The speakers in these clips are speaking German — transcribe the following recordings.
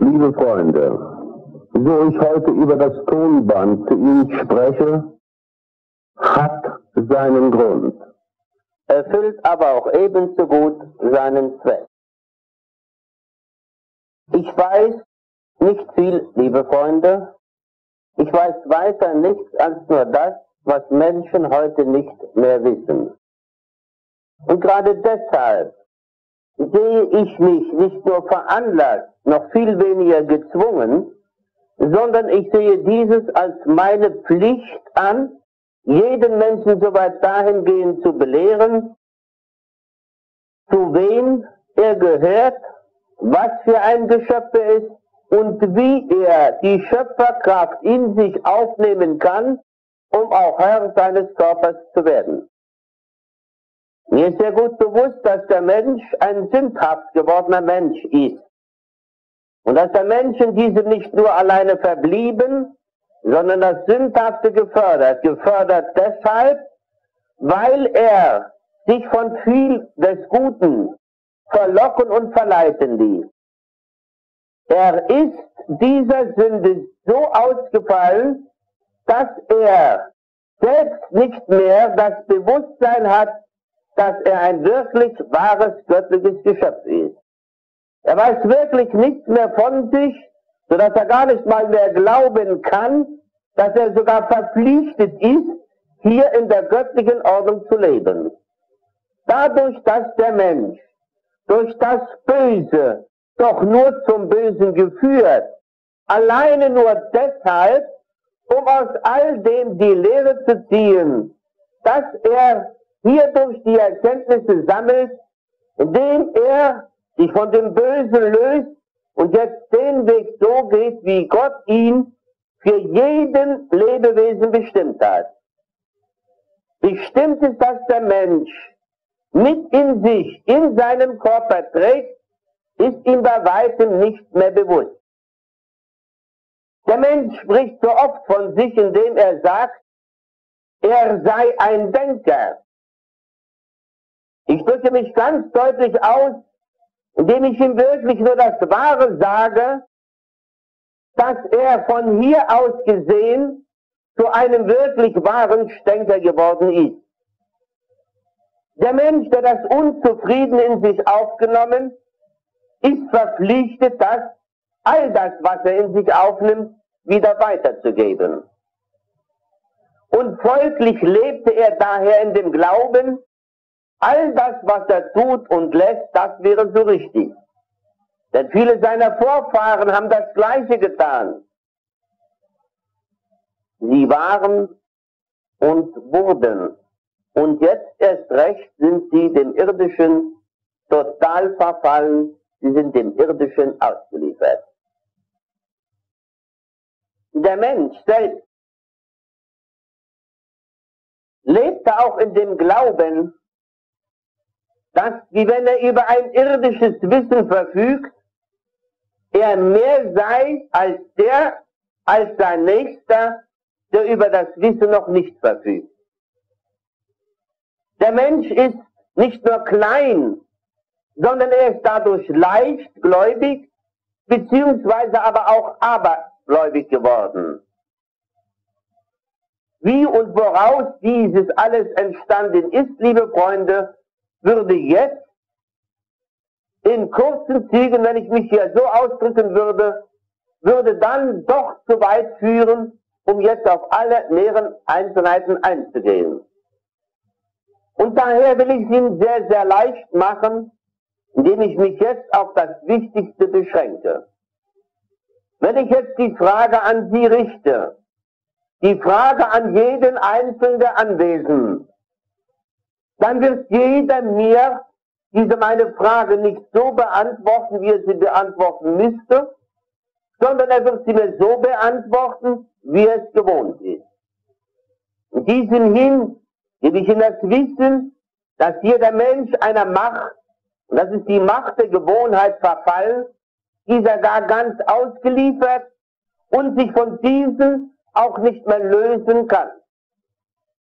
Liebe Freunde, so ich heute über das Tonband zu Ihnen spreche, hat seinen Grund, erfüllt aber auch ebenso gut seinen Zweck. Ich weiß nicht viel, liebe Freunde, ich weiß weiter nichts als nur das, was Menschen heute nicht mehr wissen. Und gerade deshalb sehe ich mich nicht nur veranlasst, noch viel weniger gezwungen, sondern ich sehe dieses als meine Pflicht an, jeden Menschen soweit dahingehend zu belehren, zu wem er gehört, was für ein Geschöpf er ist und wie er die Schöpferkraft in sich aufnehmen kann, um auch Herr seines Körpers zu werden. Mir ist sehr gut bewusst, dass der Mensch ein sündhaft gewordener Mensch ist. Und dass der Mensch in diesem nicht nur alleine verblieben, sondern das Sündhafte gefördert. Gefördert deshalb, weil er sich von viel des Guten verlocken und verleiten ließ. Er ist dieser Sünde so ausgefallen, dass er selbst nicht mehr das Bewusstsein hat, dass er ein wirklich wahres göttliches Geschöpf ist. Er weiß wirklich nichts mehr von sich, sodass er gar nicht mal mehr glauben kann, dass er sogar verpflichtet ist, hier in der göttlichen Ordnung zu leben. Dadurch, dass der Mensch durch das Böse doch nur zum Bösen geführt, alleine nur deshalb, um aus all dem die Lehre zu ziehen, dass er hierdurch die Erkenntnisse sammelt, indem er sich von dem Bösen löst und jetzt den Weg so geht, wie Gott ihn für jeden Lebewesen bestimmt hat. Bestimmt ist, dass der Mensch mit in sich, in seinem Körper trägt, ist ihm bei weitem nicht mehr bewusst. Der Mensch spricht so oft von sich, indem er sagt, er sei ein Denker. Ich drücke mich ganz deutlich aus, indem ich ihm wirklich nur das Wahre sage, dass er von hier aus gesehen zu einem wirklich wahren Denker geworden ist. Der Mensch, der das Unzufriedene in sich aufgenommen, ist verpflichtet, all das, was er in sich aufnimmt, wieder weiterzugeben. Und folglich lebte er daher in dem Glauben, all das, was er tut und lässt, das wäre so richtig. Denn viele seiner Vorfahren haben das Gleiche getan. Sie waren und wurden. Und jetzt erst recht sind sie dem Irdischen total verfallen. Sie sind dem Irdischen ausgeliefert. Der Mensch selbst lebte auch in dem Glauben, dass, wie wenn er über ein irdisches Wissen verfügt, er mehr sei als sein Nächster, der über das Wissen noch nicht verfügt. Der Mensch ist nicht nur klein, sondern er ist dadurch leichtgläubig, beziehungsweise aber auch abergläubig geworden. Wie und woraus dieses alles entstanden ist, liebe Freunde, würde jetzt in kurzen Zügen, wenn ich mich hier so ausdrücken würde dann doch zu weit führen, um jetzt auf alle näheren Einzelheiten einzugehen. Und daher will ich es Ihnen sehr, sehr leicht machen, indem ich mich jetzt auf das Wichtigste beschränke. Wenn ich jetzt die Frage an Sie richte, die Frage an jeden Einzelnen, der anwesend, dann wird jeder mir diese meine Frage nicht so beantworten, wie er sie beantworten müsste, sondern er wird sie mir so beantworten, wie er es gewohnt ist. In diesem hin gebe ich in das Wissen, dass hier der Mensch einer Macht, und das ist die Macht der Gewohnheit, verfallen, dieser gar ganz ausgeliefert und sich von diesen auch nicht mehr lösen kann.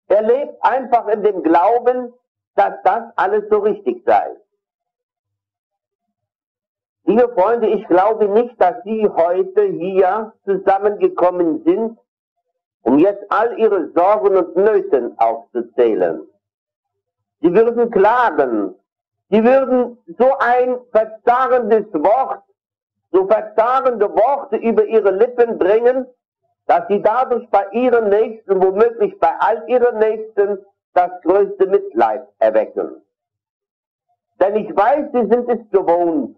Er lebt einfach in dem Glauben, dass das alles so richtig sei. Liebe Freunde, ich glaube nicht, dass Sie heute hier zusammengekommen sind, um jetzt all Ihre Sorgen und Nöten aufzuzählen. Sie würden klagen, Sie würden so ein verzahrendes Wort, so verzagende Worte über Ihre Lippen bringen, dass Sie dadurch bei Ihren Nächsten, womöglich bei all Ihren Nächsten, das größte Mitleid erwecken. Denn ich weiß, Sie sind es gewohnt,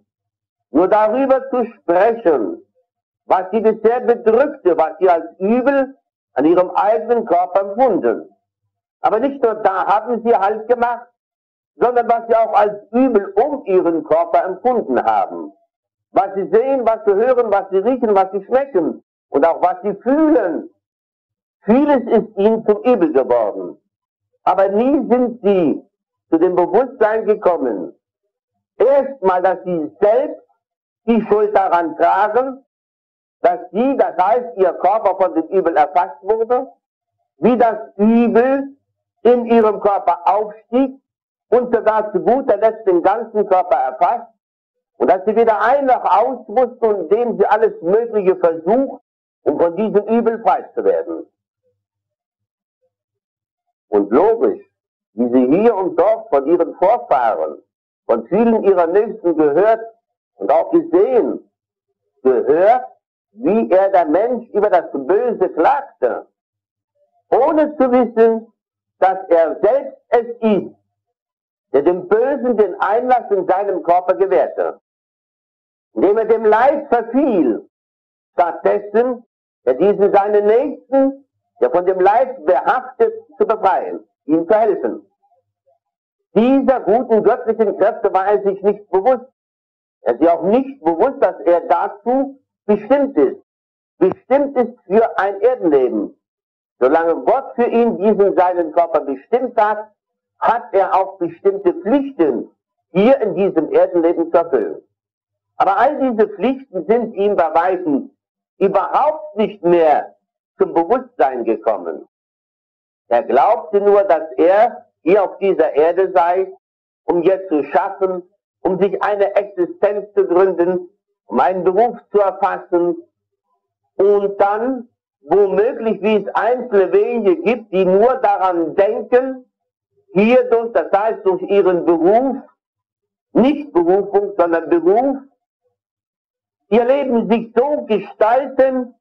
nur darüber zu sprechen, was Sie bisher bedrückte, was Sie als Übel an Ihrem eigenen Körper empfunden. Aber nicht nur da haben Sie Halt gemacht, sondern was Sie auch als Übel um Ihren Körper empfunden haben. Was Sie sehen, was Sie hören, was Sie riechen, was Sie schmecken und auch was Sie fühlen. Vieles ist Ihnen zum Übel geworden. Aber nie sind Sie zu dem Bewusstsein gekommen, erstmal, dass Sie selbst die Schuld daran tragen, dass Sie, das heißt, Ihr Körper von dem Übel erfasst wurde, wie das Übel in Ihrem Körper aufstieg und sogar zu guter Letzt den ganzen Körper erfasst und dass Sie weder ein noch aus wussten und indem Sie alles Mögliche versucht, um von diesem Übel frei zu werden. Und logisch, wie Sie hier und dort von Ihren Vorfahren, von vielen Ihrer Nächsten gehört und auch gesehen, gehört, wie der Mensch über das Böse klagte, ohne zu wissen, dass er selbst es ist, der dem Bösen den Einlass in seinem Körper gewährte, indem er dem Leid verfiel, stattdessen er diesen seinen Nächsten, der von dem Leid behaftet, zu befreien, ihm zu helfen. Dieser guten göttlichen Kräfte war er sich nicht bewusst. Er ist sich auch nicht bewusst, dass er dazu bestimmt ist für ein Erdenleben. Solange Gott für ihn diesen seinen Körper bestimmt hat, hat er auch bestimmte Pflichten hier in diesem Erdenleben zu erfüllen. Aber all diese Pflichten sind ihm bei weitem überhaupt nicht mehr zum Bewusstsein gekommen. Er glaubte nur, dass er hier auf dieser Erde sei, um jetzt zu schaffen, um sich eine Existenz zu gründen, um einen Beruf zu erfassen und dann womöglich, wie es einzelne wenige gibt, die nur daran denken, hierdurch, das heißt durch ihren Beruf, nicht Berufung, sondern Beruf, ihr Leben sich so gestalten,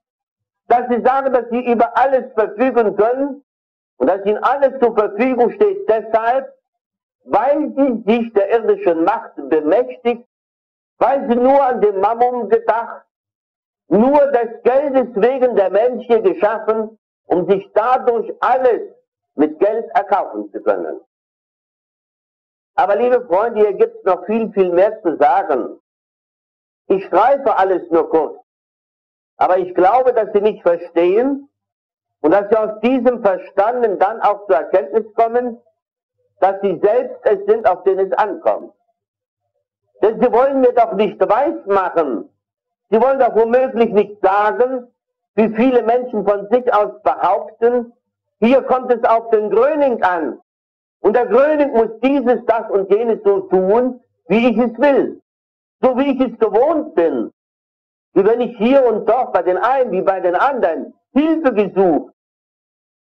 dass sie sagen, dass sie über alles verfügen können und dass ihnen alles zur Verfügung steht deshalb, weil sie sich der irdischen Macht bemächtigt, weil sie nur an den Mammon gedacht, nur des Geldes wegen der Mensch hier geschaffen, um sich dadurch alles mit Geld erkaufen zu können. Aber liebe Freunde, hier gibt es noch viel, viel mehr zu sagen. Ich streife alles nur kurz. Aber ich glaube, dass Sie mich verstehen und dass Sie aus diesem Verstanden dann auch zur Erkenntnis kommen, dass Sie selbst es sind, auf den es ankommt. Denn Sie wollen mir doch nicht weismachen, Sie wollen doch womöglich nicht sagen, wie viele Menschen von sich aus behaupten, hier kommt es auf den Gröning an. Und der Gröning muss dieses, das und jenes so tun, wie ich es will. So wie ich es gewohnt bin. Wie wenn ich hier und dort bei den einen wie bei den anderen Hilfe gesucht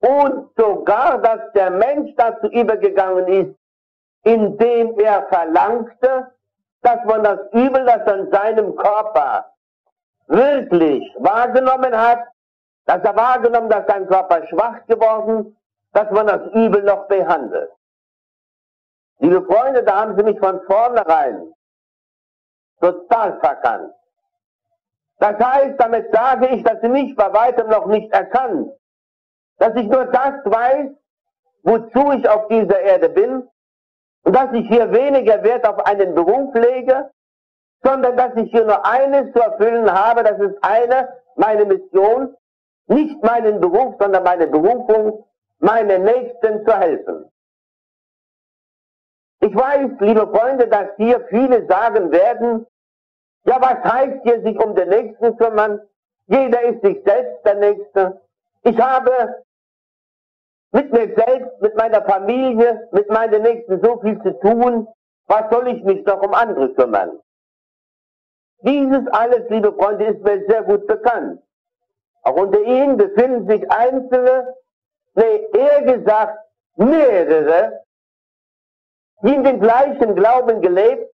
und sogar, dass der Mensch dazu übergegangen ist, indem er verlangte, dass man das Übel, das an seinem Körper wirklich wahrgenommen hat, dass er wahrgenommen, dass sein Körper schwach geworden, dass man das Übel noch behandelt. Liebe Freunde, da haben Sie mich von vornherein total verkannt. Das heißt, damit sage ich, dass Sie mich bei weitem noch nicht erkannt, dass ich nur das weiß, wozu ich auf dieser Erde bin und dass ich hier weniger Wert auf einen Beruf lege, sondern dass ich hier nur eines zu erfüllen habe, das ist meine Mission, nicht meinen Beruf, sondern meine Berufung, meinen Nächsten zu helfen. Ich weiß, liebe Freunde, dass hier viele sagen werden, ja, was heißt hier sich um den Nächsten kümmern? Jeder ist sich selbst der Nächste. Ich habe mit mir selbst, mit meiner Familie, mit meinen Nächsten so viel zu tun, was soll ich mich noch um andere kümmern? Dieses alles, liebe Freunde, ist mir sehr gut bekannt. Auch unter ihnen befinden sich einzelne, eher gesagt mehrere, die in den gleichen Glauben gelebt,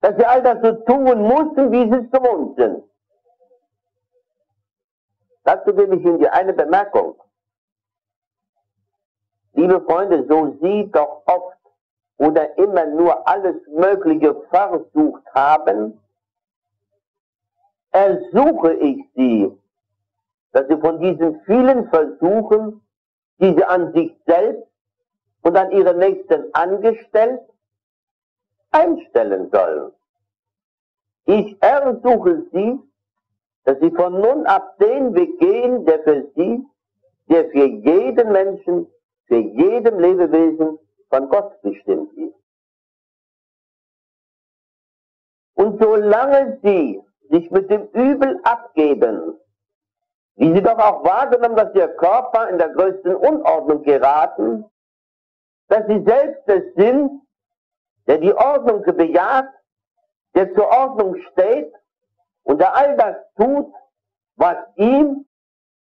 dass sie all das so tun mussten, wie sie es gewohnt sind. Dazu gebe ich Ihnen die eine Bemerkung. Liebe Freunde, so Sie doch oft oder immer nur alles Mögliche versucht haben, ersuche ich Sie, dass Sie von diesen vielen Versuchen, die Sie an sich selbst und an Ihre Nächsten angestellt, einstellen sollen. Ich ersuche Sie, dass Sie von nun ab den Weg gehen, der für Sie, der für jeden Menschen, für jedem Lebewesen von Gott bestimmt ist. Und solange Sie sich mit dem Übel abgeben, wie Sie doch auch wahrgenommen, dass Ihr Körper in der größten Unordnung geraten, dass Sie selbst es sind, der die Ordnung bejaht, der zur Ordnung steht und der all das tut, was ihm,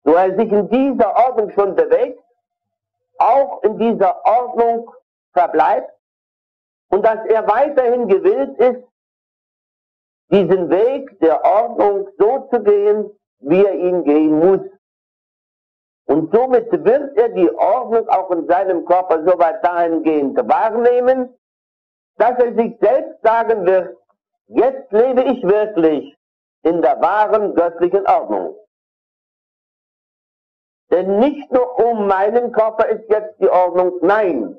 so er sich in dieser Ordnung schon bewegt, auch in dieser Ordnung verbleibt und dass er weiterhin gewillt ist, diesen Weg der Ordnung so zu gehen, wie er ihn gehen muss. Und somit wird er die Ordnung auch in seinem Körper so weit dahingehend wahrnehmen, dass er sich selbst sagen wird, jetzt lebe ich wirklich in der wahren göttlichen Ordnung. Denn nicht nur um meinen Körper ist jetzt die Ordnung, nein,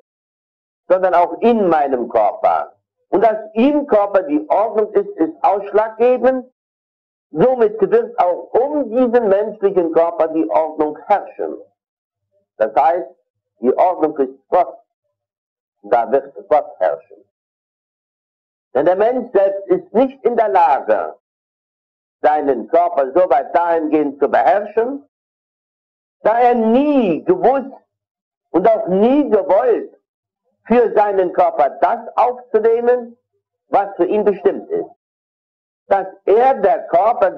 sondern auch in meinem Körper. Und dass im Körper die Ordnung ist ausschlaggebend. Somit wird auch um diesen menschlichen Körper die Ordnung herrschen. Das heißt, die Ordnung ist Gott. Da wird Gott herrschen. Denn der Mensch selbst ist nicht in der Lage, seinen Körper so weit dahingehend zu beherrschen, da er nie gewusst und auch nie gewollt für seinen Körper das aufzunehmen, was für ihn bestimmt ist. Dass er, der Körper,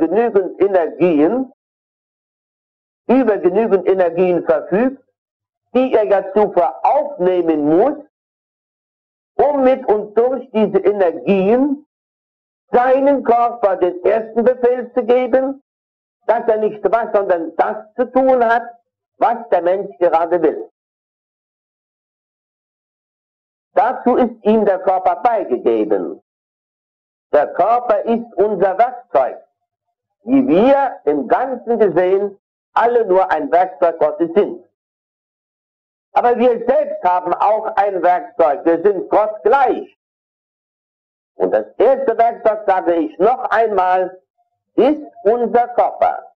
über genügend Energien verfügt, die er ja zuvor aufnehmen muss, um mit und durch diese Energien seinen Körper den ersten Befehl zu geben, dass er nicht was, sondern das zu tun hat, was der Mensch gerade will. Dazu ist ihm der Körper beigegeben. Der Körper ist unser Werkzeug, wie wir im Ganzen gesehen alle nur ein Werkzeug Gottes sind. Aber wir selbst haben auch ein Werkzeug, wir sind Gott gleich. Und das erste Werkzeug, sage ich noch einmal, ist unser Körper.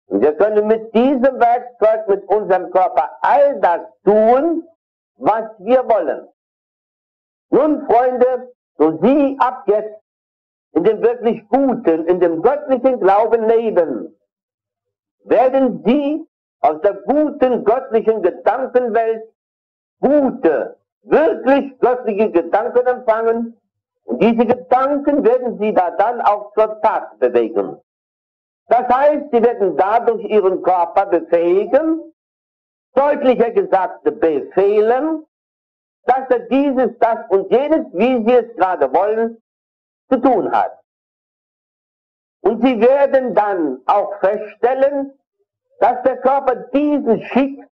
Und wir können mit diesem Werkzeug, mit unserem Körper all das tun, was wir wollen. Nun, Freunde, so Sie ab jetzt in dem wirklich guten, in dem göttlichen Glauben leben, werden Sie aus der guten göttlichen Gedankenwelt gute, wirklich göttliche Gedanken empfangen. Und diese Gedanken werden Sie da dann auch zur Tat bewegen. Das heißt, Sie werden dadurch Ihren Körper befähigen, deutlicher gesagt befehlen, dass er dieses, das und jenes, wie Sie es gerade wollen, zu tun hat. Und Sie werden dann auch feststellen, dass der Körper diesen Schick,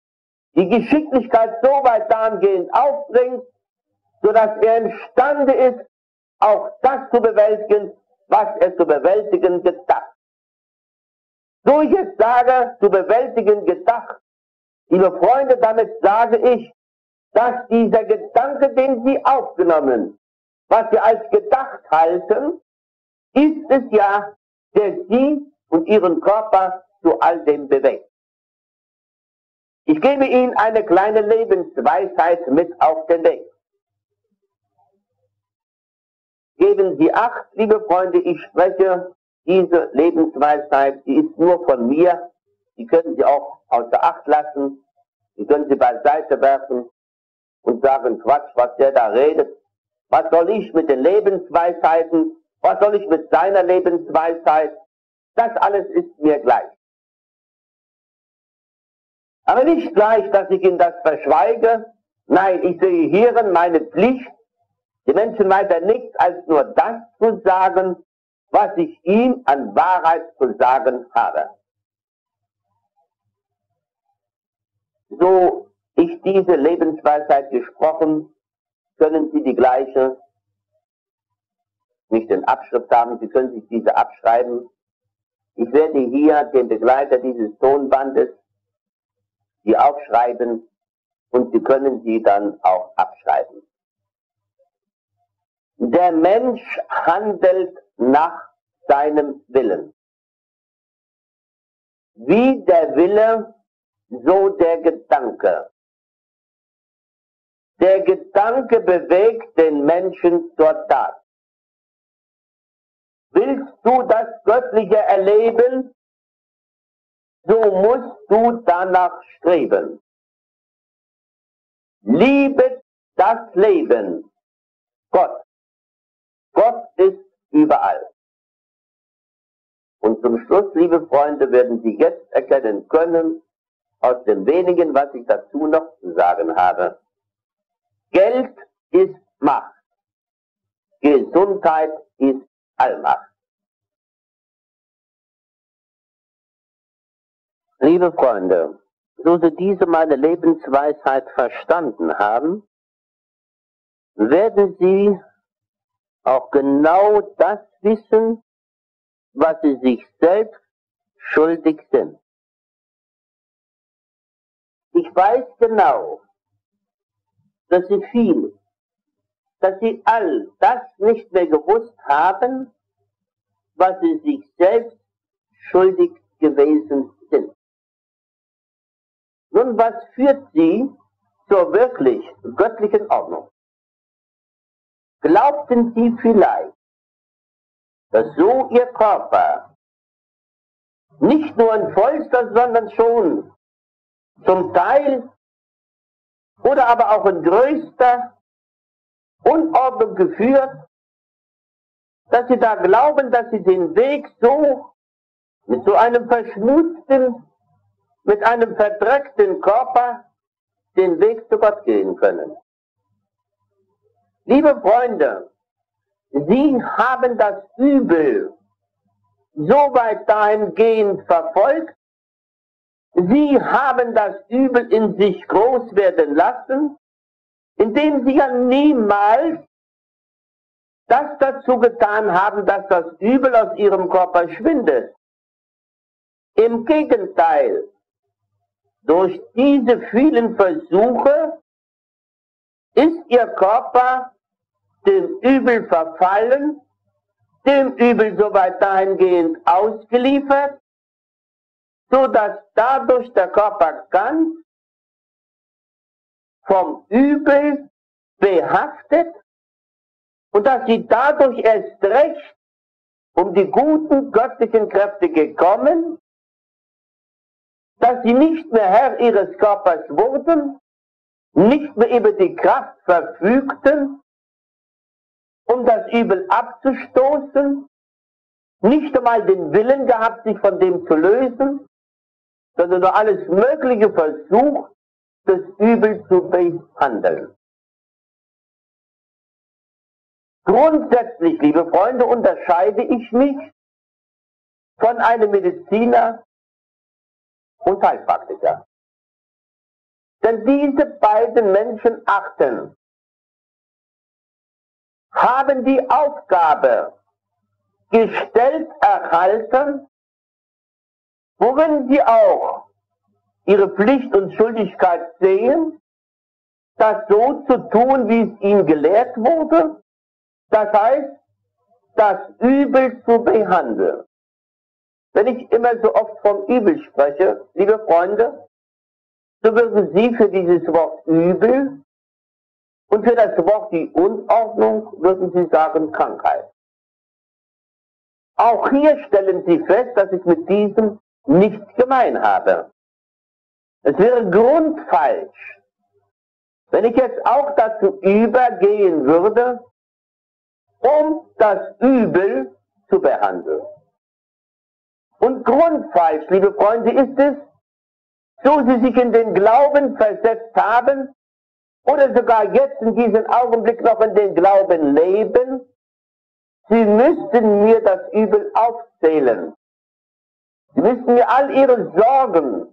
die Geschicklichkeit so weit dahingehend aufbringt, sodass er imstande ist, auch das zu bewältigen, was er zu bewältigen gedacht. So ich jetzt sage, zu bewältigen gedacht, liebe Freunde, damit sage ich, dass dieser Gedanke, den Sie aufgenommen, was Sie als gedacht halten, ist es ja, der Sie und Ihren Körper zu all dem bewegt. Ich gebe Ihnen eine kleine Lebensweisheit mit auf den Weg. Geben Sie Acht, liebe Freunde, ich spreche diese Lebensweisheit, die ist nur von mir. Die können Sie auch außer Acht lassen. Die können Sie beiseite werfen und sagen, Quatsch, was der da redet. Was soll ich mit den Lebensweisheiten? Was soll ich mit seiner Lebensweisheit? Das alles ist mir gleich. Aber nicht gleich, dass ich ihm das verschweige. Nein, ich sehe hierin meine Pflicht, die Menschen weiter nichts als nur das zu sagen, was ich ihm an Wahrheit zu sagen habe. So ich diese Lebensweisheit gesprochen, können Sie die gleiche nicht in Abschrift haben, Sie können sich diese abschreiben. Ich werde hier den Begleiter dieses Tonbandes die aufschreiben und Sie können sie dann auch abschreiben. Der Mensch handelt nach seinem Willen. Wie der Wille, so der Gedanke. Der Gedanke bewegt den Menschen zur Tat. Willst du das Göttliche erleben, so musst du danach streben. Liebe das Leben. Gott. Gott ist überall. Und zum Schluss, liebe Freunde, werden Sie jetzt erkennen können, aus dem wenigen, was ich dazu noch zu sagen habe. Geld ist Macht. Gesundheit ist Allmacht. Liebe Freunde, so Sie diese meine Lebensweisheit verstanden haben, werden Sie auch genau das wissen, was Sie sich selbst schuldig sind. Ich weiß genau, dass Sie viel, dass Sie all das nicht mehr gewusst haben, was Sie sich selbst schuldig gewesen sind. Nun, was führt Sie zur wirklich göttlichen Ordnung? Glaubten Sie vielleicht, dass so Ihr Körper nicht nur in vollster, sondern schon zum Teil oder aber auch in größter Unordnung geführt, dass Sie da glauben, dass Sie den Weg so mit so einem verschmutzten, mit einem verdreckten Körper den Weg zu Gott gehen können. Liebe Freunde, Sie haben das Übel so weit dahingehend verfolgt, Sie haben das Übel in sich groß werden lassen, indem Sie ja niemals das dazu getan haben, dass das Übel aus Ihrem Körper schwindet. Im Gegenteil, durch diese vielen Versuche ist Ihr Körper dem Übel verfallen, dem Übel soweit dahingehend ausgeliefert, so dass dadurch der Körper ganz vom Übel behaftet und dass Sie dadurch erst recht um die guten göttlichen Kräfte gekommen, dass Sie nicht mehr Herr Ihres Körpers wurden, nicht mehr über die Kraft verfügten, um das Übel abzustoßen, nicht einmal den Willen gehabt, sich von dem zu lösen, sondern nur alles Mögliche versucht, das Übel zu behandeln. Grundsätzlich, liebe Freunde, unterscheide ich mich von einem Mediziner und Heilpraktiker. Denn diese beiden Menschenarten haben die Aufgabe gestellt erhalten, worin sie auch ihre Pflicht und Schuldigkeit sehen, das so zu tun, wie es ihnen gelehrt wurde, das heißt, das Übel zu behandeln. Wenn ich immer so oft vom Übel spreche, liebe Freunde, so würden Sie für dieses Wort Übel und für das Wort die Unordnung würden Sie sagen Krankheit. Auch hier stellen Sie fest, dass ich mit diesem nichts gemein habe. Es wäre grundfalsch, wenn ich jetzt auch dazu übergehen würde, um das Übel zu behandeln. Und grundfalsch, liebe Freunde, ist es, so Sie sich in den Glauben versetzt haben oder sogar jetzt in diesem Augenblick noch in den Glauben leben, Sie müssten mir das Übel aufzählen. Sie müssten mir all Ihre Sorgen,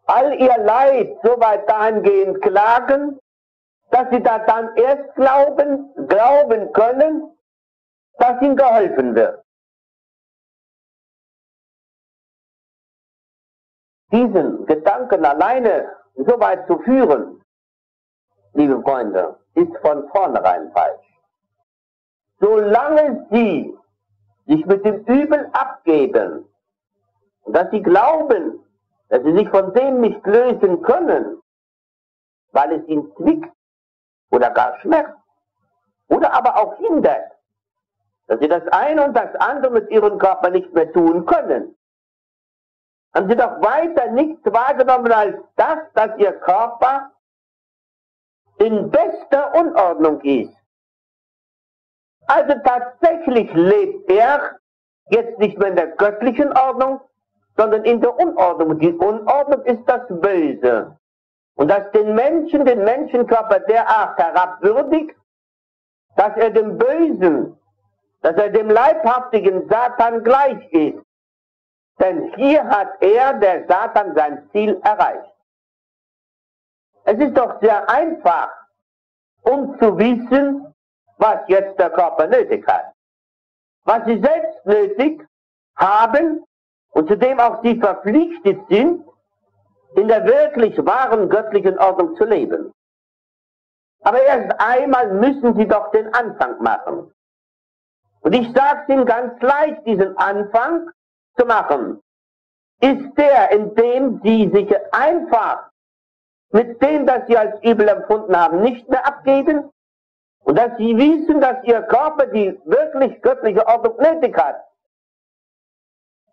all Ihr Leid so weit dahingehend klagen, dass Sie da dann erst glauben können, dass Ihnen geholfen wird. Diesen Gedanken alleine so weit zu führen, liebe Freunde, ist von vornherein falsch. Solange Sie sich mit dem Übel abgeben und dass Sie glauben, dass Sie sich von dem nicht lösen können, weil es Ihnen zwickt oder gar schmerzt oder aber auch hindert, dass Sie das eine und das andere mit Ihrem Körper nicht mehr tun können, haben Sie doch weiter nichts wahrgenommen als das, dass Ihr Körper in bester Unordnung ist. Also tatsächlich lebt er jetzt nicht mehr in der göttlichen Ordnung, sondern in der Unordnung. Und die Unordnung ist das Böse. Und das den Menschenkörper derart herabwürdigt, dass er dem Bösen, dass er dem leibhaftigen Satan gleich ist. Denn hier hat der Satan, sein Ziel erreicht. Es ist doch sehr einfach, um zu wissen, was jetzt der Körper nötig hat. Was Sie selbst nötig haben und zu dem auch Sie verpflichtet sind, in der wirklich wahren göttlichen Ordnung zu leben. Aber erst einmal müssen Sie doch den Anfang machen. Und ich sage es Ihnen ganz leicht, diesen Anfang zu machen, ist der, in dem Sie sich einfach mit dem, das Sie als übel empfunden haben, nicht mehr abgeben und dass Sie wissen, dass Ihr Körper die wirklich göttliche Ordnung nötig hat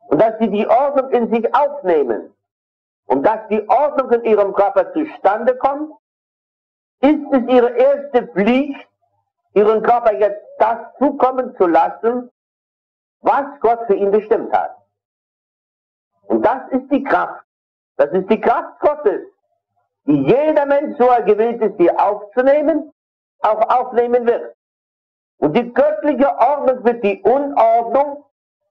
und dass Sie die Ordnung in sich aufnehmen und dass die Ordnung in Ihrem Körper zustande kommt, ist es Ihre erste Pflicht, Ihren Körper jetzt das zukommen zu lassen, was Gott für ihn bestimmt hat. Und das ist die Kraft. Das ist die Kraft Gottes, die jeder Mensch, so er gewillt ist, sie aufzunehmen, auch aufnehmen wird. Und die göttliche Ordnung wird die Unordnung,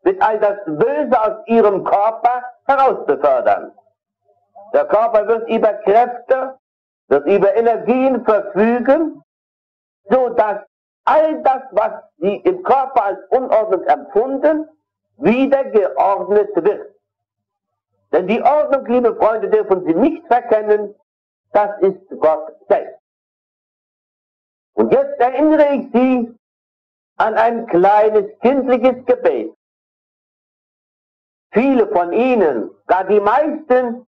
wird all das Böse aus ihrem Körper herausbefördern. Der Körper wird über Kräfte, wird über Energien verfügen, so dass all das, was sie im Körper als Unordnung empfunden, wieder geordnet wird. Denn die Ordnung, liebe Freunde, dürfen Sie nicht verkennen, das ist Gott selbst. Und jetzt erinnere ich Sie an ein kleines kindliches Gebet. Viele von Ihnen, gar die meisten,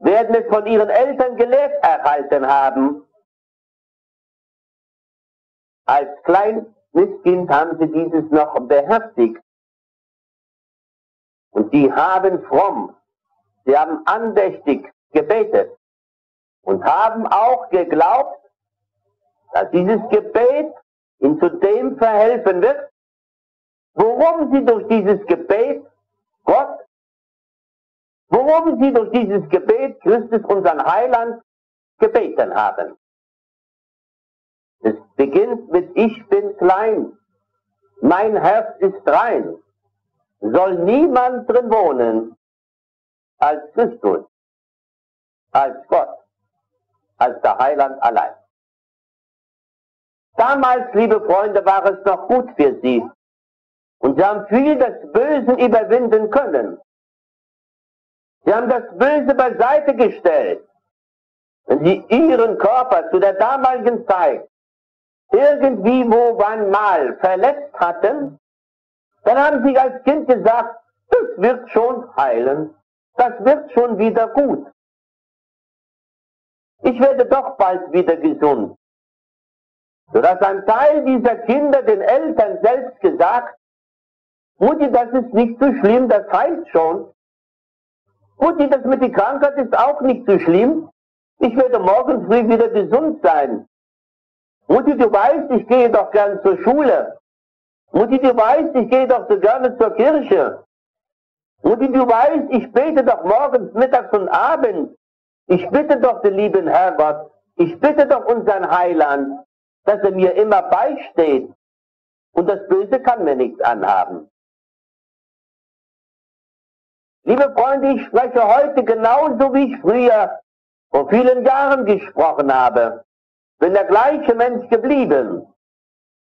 werden es von ihren Eltern gelehrt erhalten haben. Als kleines Kind haben sie dieses noch beherzigt. Und die haben fromm, sie haben andächtig gebetet und haben auch geglaubt, dass dieses Gebet ihnen zu dem verhelfen wird, worum sie durch dieses Gebet Gott, worum sie durch dieses Gebet Christus, unseren Heiland, gebeten haben. Es beginnt mit Ich bin klein, mein Herz ist rein, soll niemand drin wohnen als Christus, als Gott, als der Heiland allein. Damals, liebe Freunde, war es noch gut für sie und sie haben viel des Bösen überwinden können. Sie haben das Böse beiseite gestellt. Wenn sie ihren Körper zu der damaligen Zeit irgendwie wo wann mal verletzt hatten, dann haben sie als Kind gesagt, das wird schon heilen, das wird schon wieder gut. Ich werde doch bald wieder gesund. Sodass ein Teil dieser Kinder den Eltern selbst gesagt, Mutti, das ist nicht so schlimm, das heilt schon. Mutti, das mit der Krankheit ist auch nicht so schlimm. Ich werde morgen früh wieder gesund sein. Mutti, du weißt, ich gehe doch gern zur Schule. Mutti, du weißt, ich gehe doch so gerne zur Kirche. Mutti, du weißt, ich bete doch morgens, mittags und abends. Ich bitte doch den lieben Herrgott, ich bitte doch unseren Heiland, dass er mir immer beisteht. Und das Böse kann mir nichts anhaben. Liebe Freunde, ich spreche heute genauso, wie ich früher vor vielen Jahren gesprochen habe. Bin der gleiche Mensch geblieben.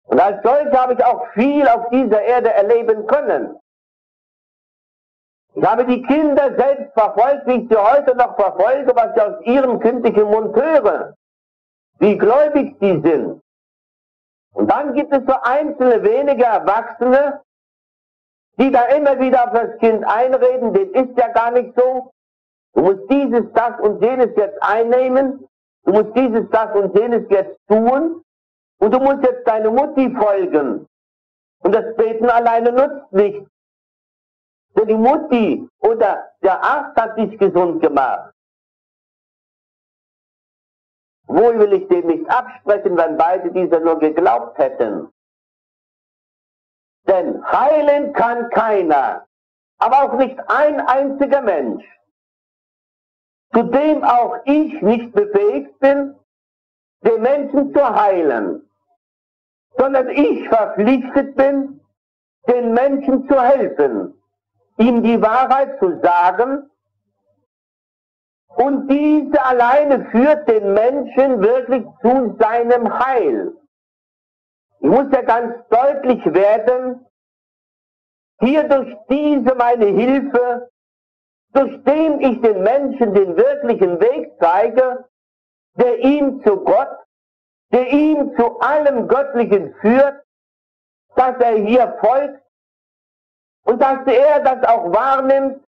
Und als solcher habe ich auch viel auf dieser Erde erleben können. Ich habe die Kinder selbst verfolgt, wie ich sie heute noch verfolge, was ich aus ihrem kindlichen Mund höre. Wie gläubig sie sind. Und dann gibt es so einzelne wenige Erwachsene, die da immer wieder auf das Kind einreden, dem ist ja gar nicht so. Du musst dieses, das und jenes jetzt einnehmen. Du musst dieses, das und jenes jetzt tun. Und du musst jetzt deine Mutti folgen. Und das Beten alleine nutzt nichts. Denn die Mutti oder der Arzt hat dich gesund gemacht. Wohl will ich dem nicht absprechen, wenn beide dieser nur geglaubt hätten. Denn heilen kann keiner, aber auch nicht ein einziger Mensch, zu dem auch ich nicht befähigt bin, den Menschen zu heilen, sondern ich verpflichtet bin, den Menschen zu helfen, ihm die Wahrheit zu sagen, und diese alleine führt den Menschen wirklich zu seinem Heil. Ich muss ja ganz deutlich werden, hier durch diese meine Hilfe, durch den ich den Menschen den wirklichen Weg zeige, der ihm zu Gott, der ihm zu allem Göttlichen führt, dass er hier folgt und dass er das auch wahrnimmt,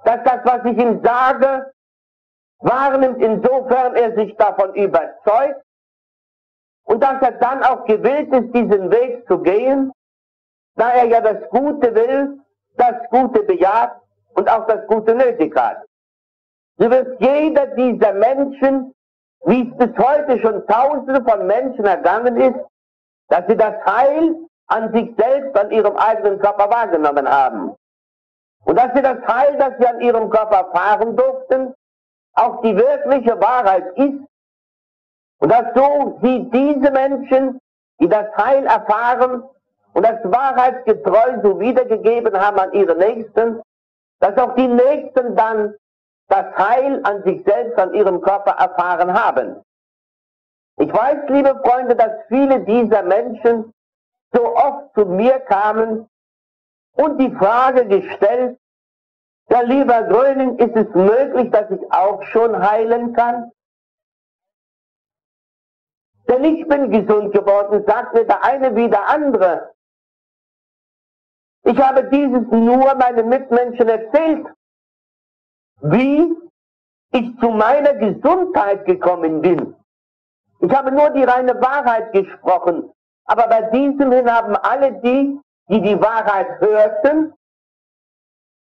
dass das, was ich ihm sage, wahrnimmt, insofern er sich davon überzeugt und dass er dann auch gewillt ist, diesen Weg zu gehen, da er ja das Gute will, das Gute bejaht und auch das Gute nötig hat. So wird jeder dieser Menschen, wie es bis heute schon Tausende von Menschen ergangen ist, dass sie das Heil an sich selbst, an ihrem eigenen Körper wahrgenommen haben. Und dass sie das Heil, das sie an ihrem Körper erfahren durften, auch die wirkliche Wahrheit ist. Und dass so sie diese Menschen, die das Heil erfahren und das wahrheitsgetreu so wiedergegeben haben an ihre Nächsten, dass auch die Nächsten dann das Heil an sich selbst, an ihrem Körper erfahren haben. Ich weiß, liebe Freunde, dass viele dieser Menschen so oft zu mir kamen und die Frage gestellt, ja, lieber Gröning, ist es möglich, dass ich auch schon heilen kann? Denn ich bin gesund geworden, sagt mir der eine wie der andere. Ich habe dieses nur meinen Mitmenschen erzählt, wie ich zu meiner Gesundheit gekommen bin. Ich habe nur die reine Wahrheit gesprochen, aber bei diesem hin haben alle die die Wahrheit hörten,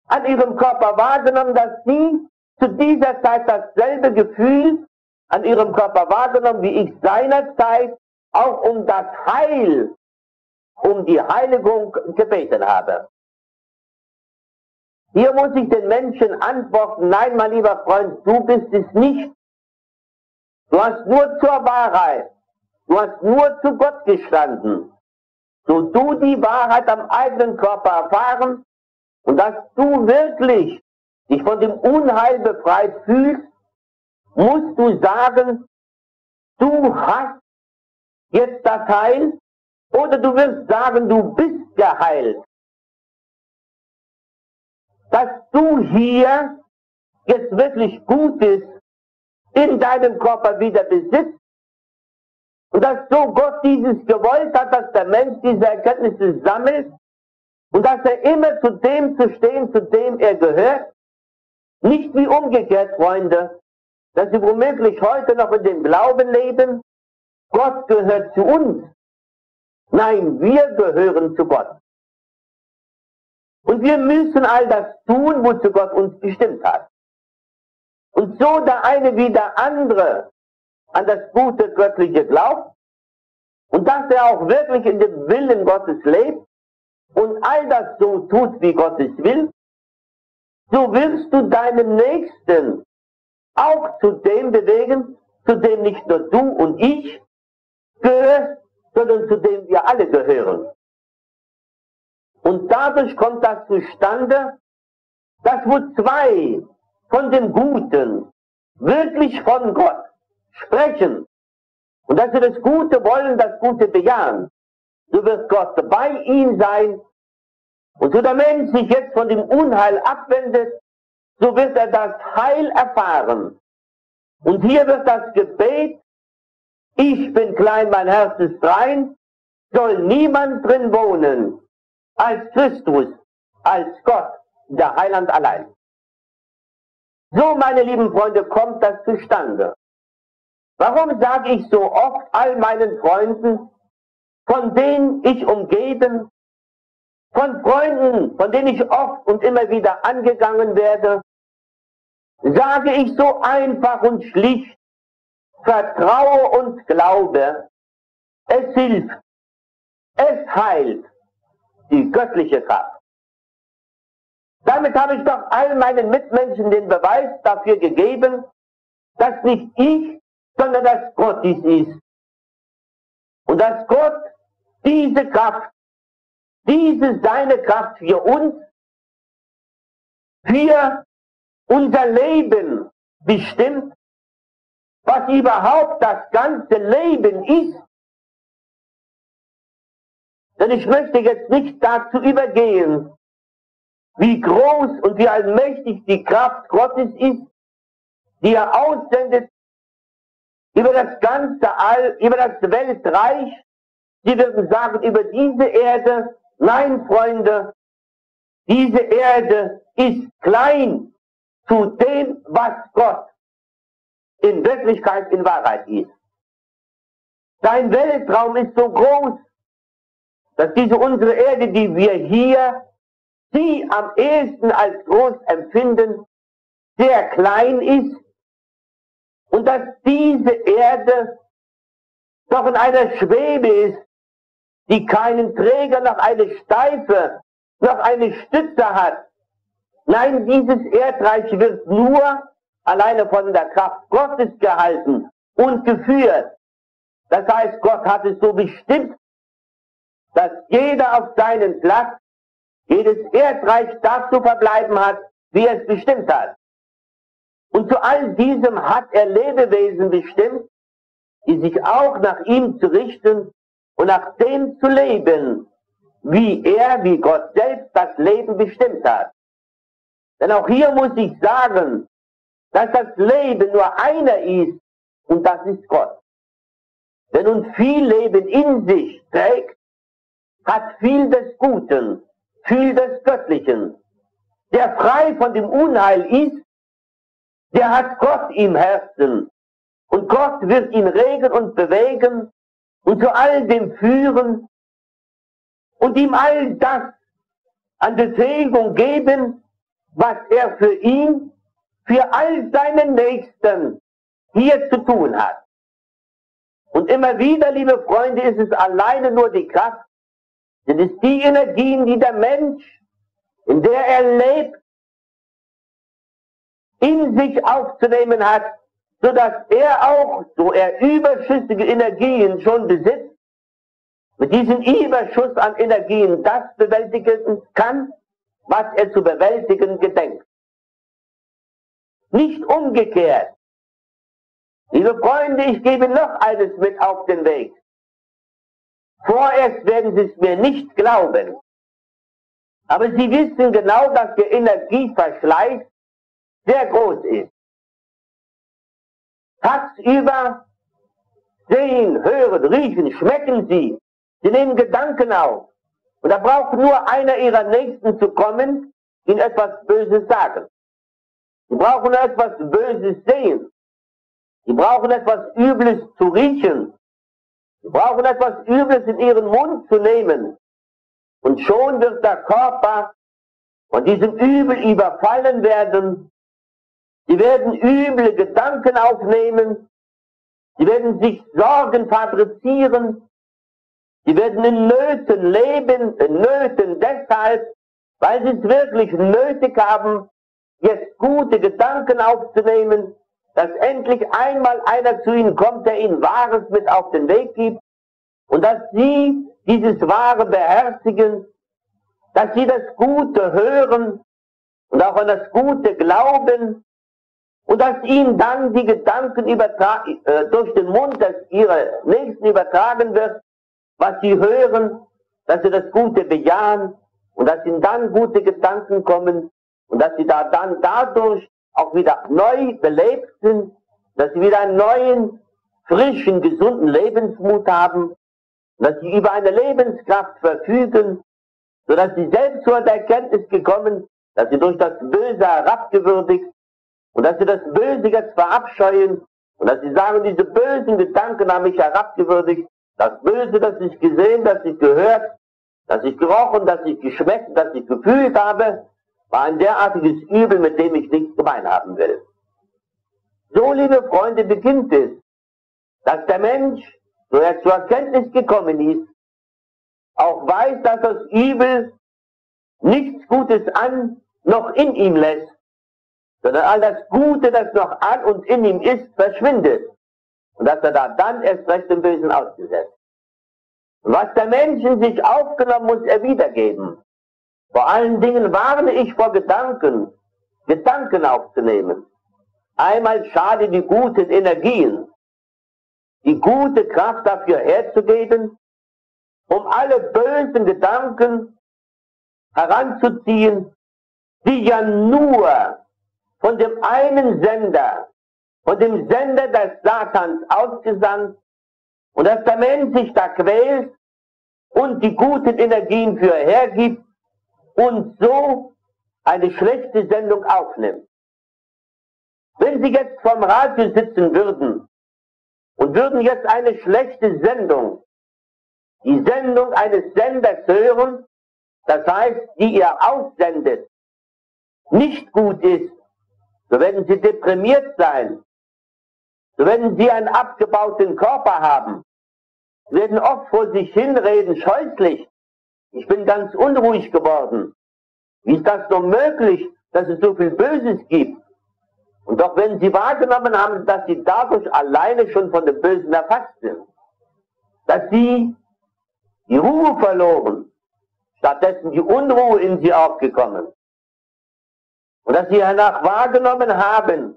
an ihrem Körper wahrgenommen, dass sie zu dieser Zeit dasselbe Gefühl an ihrem Körper wahrgenommen, wie ich seinerzeit auch um das Heil, um die Heiligung gebeten habe. Hier muss ich den Menschen antworten, nein, mein lieber Freund, du bist es nicht. Du hast nur zur Wahrheit, du hast nur zu Gott gestanden. So du die Wahrheit am eigenen Körper erfahren und dass du wirklich dich von dem Unheil befreit fühlst, musst du sagen, du hast jetzt das Heil, oder du wirst sagen, du bist geheilt. Dass du hier jetzt wirklich Gutes in deinem Körper wieder besitzt und dass so Gott dieses gewollt hat, dass der Mensch diese Erkenntnisse sammelt und dass er immer zu dem zu stehen, zu dem er gehört. Nicht wie umgekehrt, Freunde, dass sie womöglich heute noch in dem Glauben leben, Gott gehört zu uns. Nein, wir gehören zu Gott. Und wir müssen all das tun, wozu Gott uns bestimmt hat. Und so der eine wie der andere an das gute Göttliche glaubt und dass er auch wirklich in dem Willen Gottes lebt, und all das so tut, wie Gott es will, so wirst du deinen Nächsten auch zu dem bewegen, zu dem nicht nur du und ich gehören, sondern zu dem wir alle gehören. Und dadurch kommt das zustande, dass wo zwei von dem Guten wirklich von Gott sprechen und dass sie das Gute wollen, das Gute bejahen, so wird Gott bei ihnen sein. Und so der Mensch sich jetzt von dem Unheil abwendet, so wird er das Heil erfahren. Und hier wird das Gebet, ich bin klein, mein Herz ist rein, soll niemand drin wohnen, als Christus, als Gott, der Heiland allein. So, meine lieben Freunde, kommt das zustande. Warum sage ich so oft all meinen Freunden, von denen ich umgeben, von Freunden, von denen ich oft und immer wieder angegangen werde, sage ich so einfach und schlicht, vertraue und glaube, es hilft, es heilt die göttliche Kraft. Damit habe ich doch all meinen Mitmenschen den Beweis dafür gegeben, dass nicht ich, sondern dass Gott dies ist. Und dass Gott diese Kraft, diese seine Kraft für uns, für unser Leben bestimmt, was überhaupt das ganze Leben ist. Denn ich möchte jetzt nicht dazu übergehen, wie groß und wie allmächtig die Kraft Gottes ist, die er aussendet über das ganze All, über das Weltreich. Sie würden sagen, über diese Erde, nein, Freunde, diese Erde ist klein zu dem, was Gott in Wirklichkeit, in Wahrheit ist. Sein Weltraum ist so groß, dass diese unsere Erde, die wir hier sie am ehesten als groß empfinden, sehr klein ist und dass diese Erde doch in einer Schwebe ist, die keinen Träger, noch eine Steife, noch eine Stütze hat. Nein, dieses Erdreich wird nur alleine von der Kraft Gottes gehalten und geführt. Das heißt, Gott hat es so bestimmt, dass jeder auf seinen Platz, jedes Erdreich das zu verbleiben hat, wie er es bestimmt hat. Und zu all diesem hat er Lebewesen bestimmt, die sich auch nach ihm zu richten und nach dem zu leben, wie er, wie Gott selbst das Leben bestimmt hat. Denn auch hier muss ich sagen, dass das Leben nur einer ist und das ist Gott. Wer nun viel Leben in sich trägt, hat viel des Guten, viel des Göttlichen. Der frei von dem Unheil ist, der hat Gott im Herzen. Und Gott wird ihn regen und bewegen und zu all dem führen und ihm all das an Befähigung geben, was er für ihn, für all seine Nächsten hier zu tun hat. Und immer wieder, liebe Freunde, ist es alleine nur die Kraft, sind es die Energien, die der Mensch, in der er lebt, in sich aufzunehmen hat, sodass er auch, so er überschüssige Energien schon besitzt, mit diesem Überschuss an Energien das bewältigen kann, was er zu bewältigen gedenkt. Nicht umgekehrt. Liebe Freunde, ich gebe noch eines mit auf den Weg. Vorerst werden Sie es mir nicht glauben. Aber Sie wissen genau, dass der Energieverschleiß sehr groß ist. Tagsüber sehen, hören, riechen, schmecken Sie. Sie nehmen Gedanken auf. Und da braucht nur einer Ihrer Nächsten zu kommen, Ihnen etwas Böses sagen. Sie brauchen nur etwas Böses sehen. Sie brauchen etwas Übles zu riechen. Sie brauchen etwas Übles in Ihren Mund zu nehmen. Und schon wird der Körper von diesem Übel überfallen werden. Sie werden üble Gedanken aufnehmen. Sie werden sich Sorgen fabrizieren. Sie werden in Nöten leben, in Nöten deshalb, weil sie es wirklich nötig haben, jetzt gute Gedanken aufzunehmen, dass endlich einmal einer zu ihnen kommt, der ihnen Wahres mit auf den Weg gibt und dass sie dieses Wahre beherzigen, dass sie das Gute hören und auch an das Gute glauben und dass ihnen dann die Gedanken durch den Mund ihrer Nächsten übertragen wird, was sie hören, dass sie das Gute bejahen und dass ihnen dann gute Gedanken kommen und dass sie dann dadurch auch wieder neu belebt sind, dass sie wieder einen neuen, frischen, gesunden Lebensmut haben, dass sie über eine Lebenskraft verfügen, sodass sie selbst zur Erkenntnis gekommen, dass sie durch das Böse herabgewürdigt und dass sie das Böse jetzt verabscheuen und dass sie sagen, diese bösen Gedanken haben mich herabgewürdigt, das Böse, das ich gesehen, das ich gehört, das ich gerochen, das ich geschmeckt, das ich gefühlt habe, war ein derartiges Übel, mit dem ich nichts gemein haben will. So, liebe Freunde, beginnt es, dass der Mensch, so er zur Erkenntnis gekommen ist, auch weiß, dass das Übel nichts Gutes an noch in ihm lässt, sondern all das Gute, das noch an und in ihm ist, verschwindet. Und dass er dann erst recht dem Bösen ausgesetzt. Und was der Mensch in sich aufgenommen, muss er wiedergeben. Vor allen Dingen warne ich vor Gedanken aufzunehmen. Einmal schade die guten Energien, die gute Kraft dafür herzugeben, um alle bösen Gedanken heranzuziehen, die ja nur von dem einen Sender, von dem Sender des Satans ausgesandt, und dass der Mensch sich da quält und die guten Energien für hergibt und so eine schlechte Sendung aufnimmt. Wenn Sie jetzt vom Radio sitzen würden und würden jetzt eine schlechte Sendung, die Sendung eines Senders hören, das heißt, die ihr aussendet, nicht gut ist, so werden Sie deprimiert sein, so werden Sie einen abgebauten Körper haben, Sie werden oft vor sich hinreden, scheußlich, ich bin ganz unruhig geworden. Wie ist das nur möglich, dass es so viel Böses gibt? Und doch wenn Sie wahrgenommen haben, dass Sie dadurch alleine schon von dem Bösen erfasst sind, dass Sie die Ruhe verloren, stattdessen die Unruhe in Sie aufgekommen, und dass Sie danach wahrgenommen haben,